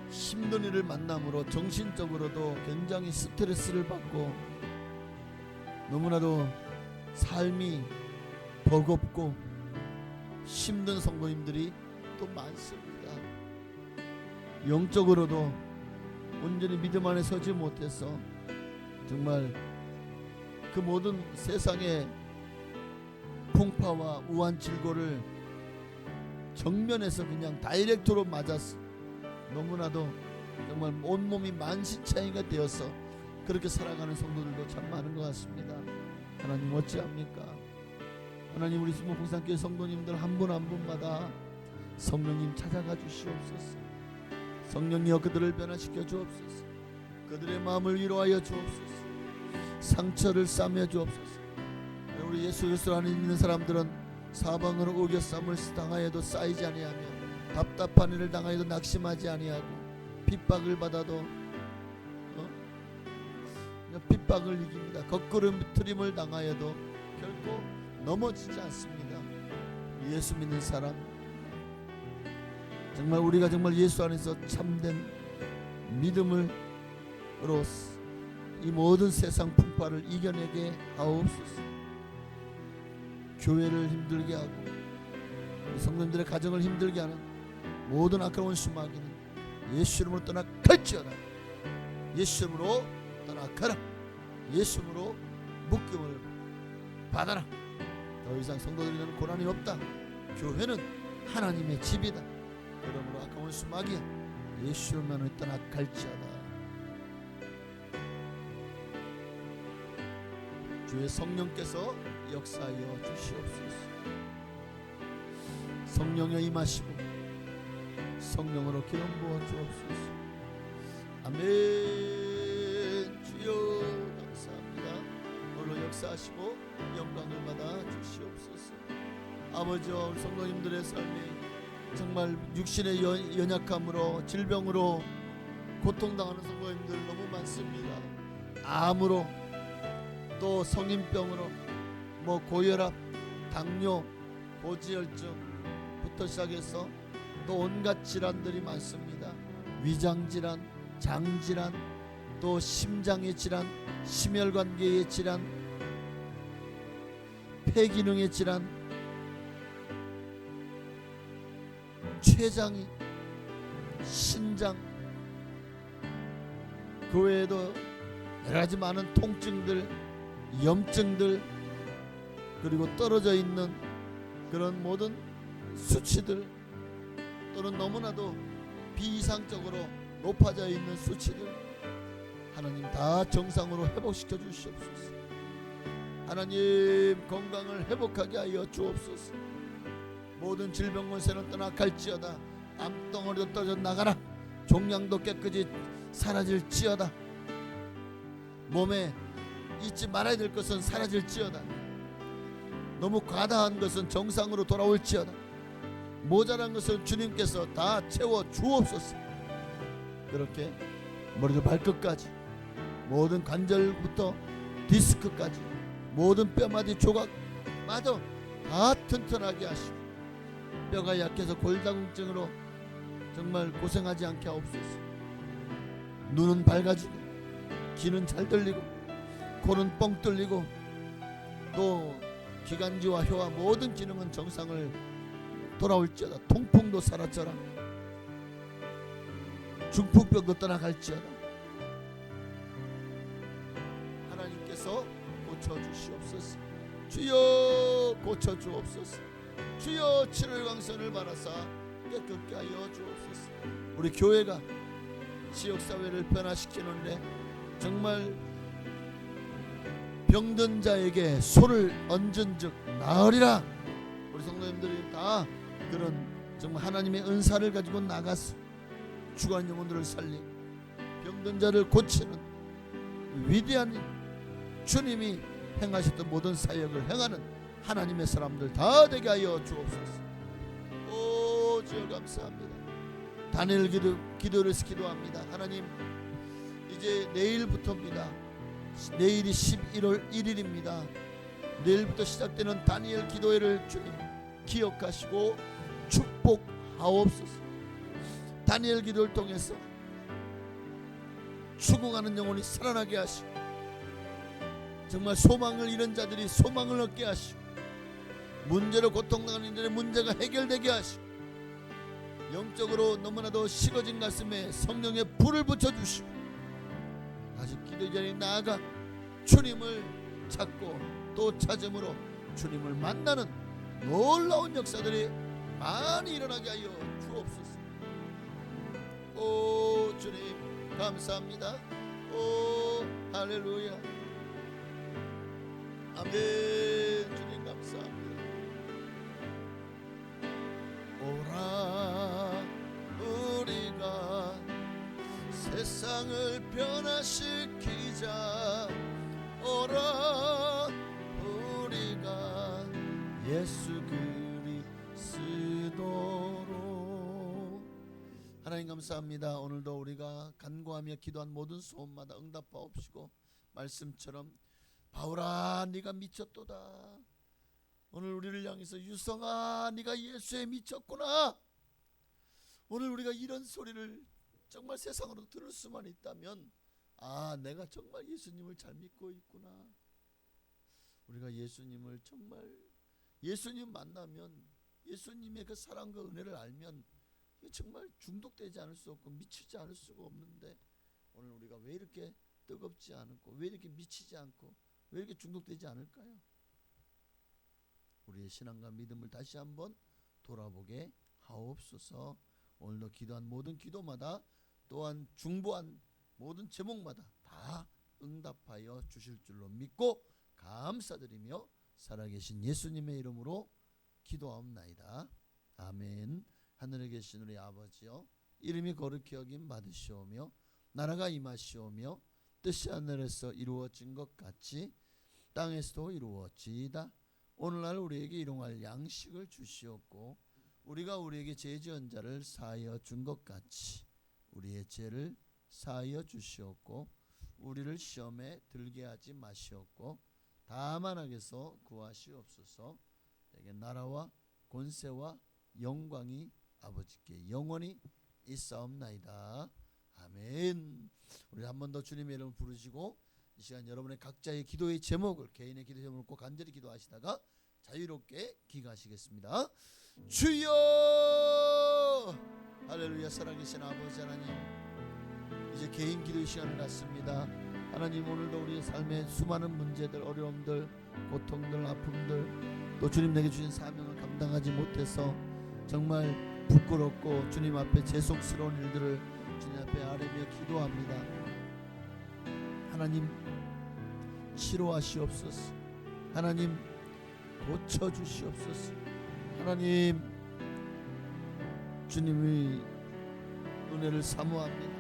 힘든 일을 만남으로 정신적으로도 굉장히 스트레스를 받고 너무나도 삶이 버겁고 힘든 성도님들이 또 많습니다. 영적으로도 온전히 믿음 안에 서지 못해서 정말 그 모든 세상의 풍파와 우한질고를 정면에서 그냥 다이렉트로 맞아서 너무나도 정말 온몸이 만신창이가 되어서 그렇게 살아가는 성도들도 참 많은 것 같습니다. 하나님, 어찌합니까? 하나님, 우리 순복음산교회 성도님들 한 분 한 분마다 성령님 찾아가 주시옵소서. 성령이여 그들을 변화시켜 주옵소서. 그들의 마음을 위로하여 주옵소서. 상처를 싸매 주옵소서. 우리 예수 그리스도 안에 있는 사람들은 사방으로 우겨쌈을 당하여도 쌓이지 아니하며 답답한 일을 당하여도 낙심하지 아니하고 핍박을 받아도 핍박을 이깁니다. 거꾸름트림을 당하여도 결코 넘어지지 않습니다. 예수 믿는 사람, 정말 우리가 정말 예수 안에서 참된 믿음으로 이 모든 세상 풍파를 이겨내게 하옵소서. 교회를 힘들게 하고 성도님들의 가정을 힘들게 하는 모든 악한 수마귀는 예수 이름으로 떠나갈지어다. 예수 이름으로 떠나가라. 예수 이름으로 묶임을 받아라. 더 이상 성도들에게는 고난이 없다. 교회는 하나님의 집이다. 그러므로 악한 수마귀야 예수 이름으로 떠나갈지어다. 주의 성령께서 역사하여 주시옵소서. 성령여 임하시고 성령으로 기름 부어 주옵소서. 아멘. 주여 감사합니다. 오늘 역사하시고 영광을 받아 주시옵소서. 아버지와 우리 성도님들의 삶이 정말 육신의 연약함으로 질병으로 고통당하는 성도님들 너무 많습니다. 암으로 또 성인병으로 고혈압, 당뇨, 고지혈증부터 시작해서 또 온갖 질환들이 많습니다. 위장질환, 장질환, 또 심장의 질환, 심혈관계의 질환, 폐기능의 질환, 췌장이, 신장, 그 외에도 여러가지 많은 통증들, 염증들, 그리고 떨어져 있는 그런 모든 수치들, 또는 너무나도 비이상적으로 높아져 있는 수치들, 하나님 다 정상으로 회복시켜 주시옵소서. 하나님 건강을 회복하게 하여 주옵소서. 모든 질병 권세는 떠나갈지어다. 암덩어리도 떨어져 나가라. 종양도 깨끗이 사라질지어다. 몸에 잊지 말아야 될 것은 사라질지어다. 너무 과다한 것은 정상으로 돌아올지어다. 모자란 것은 주님께서 다 채워 주옵소서. 그렇게 머리도 발끝까지 모든 관절부터 디스크까지 모든 뼈마디 조각마저 다 튼튼하게 하시고, 뼈가 약해서 골다공증으로 정말 고생하지 않게 하옵소서. 눈은 밝아지고 귀는 잘 들리고 코는 뻥 뚫리고 또 기관지와 혀와 모든 기능은 정상을 돌아올지어다. 통풍도 사라져라. 중풍병도 떠나갈지어다. 하나님께서 고쳐주시옵소서. 주여 고쳐주옵소서. 주여 치료의 광선을 받아사 깨끗게 하여 주옵소서. 우리 교회가 지역사회를 변화시키는데 정말 병든 자에게 손을 얹은 즉 나으리라. 우리 성도님들이 다 그런 정말 하나님의 은사를 가지고 나가서 죽은 영혼들을 살리고 병든 자를 고치는 위대한 주님이 행하셨던 모든 사역을 행하는 하나님의 사람들 다 되게 하여 주옵소서. 오 주여 감사합니다. 다니엘 기도를 기도합니다. 하나님 이제 내일부터입니다. 내일이 11월 1일입니다. 내일부터 시작되는 다니엘 기도회를 주님 기억하시고 축복하옵소서. 다니엘 기도를 통해서 죽어가는 영혼이 살아나게 하시고 정말 소망을 잃은 자들이 소망을 얻게 하시고 문제로 고통당하는 이들의 문제가 해결되게 하시고 영적으로 너무나도 식어진 가슴에 성령의 불을 붙여주시고 아직 기도 자리에 나아가 주님을 찾고 또 찾음으로 주님을 만나는 놀라운 역사들이 많이 일어나게 하여 주옵소서. 오 주님 감사합니다. 오 할렐루야. 아멘. 주님 감사합니다. 오라 우리가 세상을 변화시키자. 오라 우리가 예수 그리스도로. 하나님 감사합니다. 오늘도 우리가 간구하며 기도한 모든 소원마다 응답하옵시고 말씀처럼 바울아 네가 미쳤도다. 오늘 우리를 향해서 유성아 네가 예수에 미쳤구나. 오늘 우리가 이런 소리를 정말 세상으로 들을 수만 있다면 아 내가 정말 예수님을 잘 믿고 있구나. 우리가 예수님을 정말 예수님 만나면 예수님의 그 사랑과 은혜를 알면 정말 중독되지 않을 수 없고 미치지 않을 수가 없는데 오늘 우리가 왜 이렇게 뜨겁지 않고 왜 이렇게 미치지 않고 왜 이렇게 중독되지 않을까요? 우리의 신앙과 믿음을 다시 한번 돌아보게 하옵소서. 오늘도 기도한 모든 기도마다 또한 중보한 모든 제목마다 다 응답하여 주실 줄로 믿고 감사드리며 살아계신 예수님의 이름으로 기도하옵나이다. 아멘. 하늘에 계신 우리 아버지여 이름이 거룩히 여김 받으시오며 나라가 임하시오며 뜻이 하늘에서 이루어진 것 같이 땅에서도 이루어지이다. 오늘날 우리에게 일용할 양식을 주시옵고 우리가 우리에게 죄 지은 자를 사하여 준 것 같이 우리의 죄를 사하여 주시옵고 우리를 시험에 들게 하지 마시옵고 다만 악에서 구하시옵소서. 내게 나라와 권세와 영광이 아버지께 영원히 있사옵나이다. 아멘. 우리 한 번 더 주님의 이름을 부르시고 이 시간 여러분의 각자의 기도의 제목을 개인의 기도 제목을 꼭 간절히 기도하시다가 자유롭게 기가하시겠습니다. 주여 할렐루야. 살아계신 아버지 하나님 이제 개인 기도의 시간을 갖습니다. 하나님 오늘도 우리의 삶의 수많은 문제들 어려움들 고통들 아픔들 또 주님 내게 주신 사명을 감당하지 못해서 정말 부끄럽고 주님 앞에 죄송스러운 일들을 주님 앞에 아뢰며 기도합니다. 하나님 치료하시옵소서. 하나님 고쳐주시옵소서. 하나님 주님의 은혜를 사모합니다.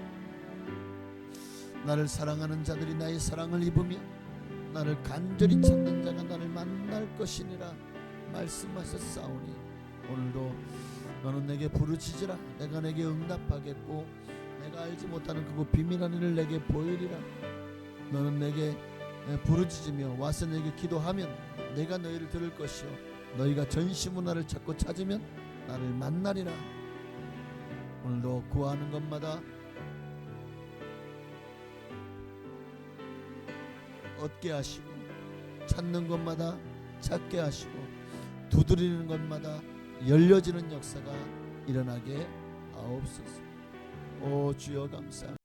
나를 사랑하는 자들이 나의 사랑을 입으며 나를 간절히 찾는 자가 나를 만날 것이니라 말씀하셨사오니 오늘도 너는 내게 부르짖으라. 내가 내게 응답하겠고 내가 알지 못하는 그곳 비밀한 일을 내게 보이리라. 너는 내게 부르짖으며 와서 내게 기도하면 내가 너희를 들을 것이요 너희가 전심으로 나를 찾고 찾으면 나를 만나리라. 오늘도 구하는 것마다 얻게 하시고 찾는 것마다 찾게 하시고 두드리는 것마다 열려지는 역사가 일어나게 하옵소서. 오 주여 감사합니다.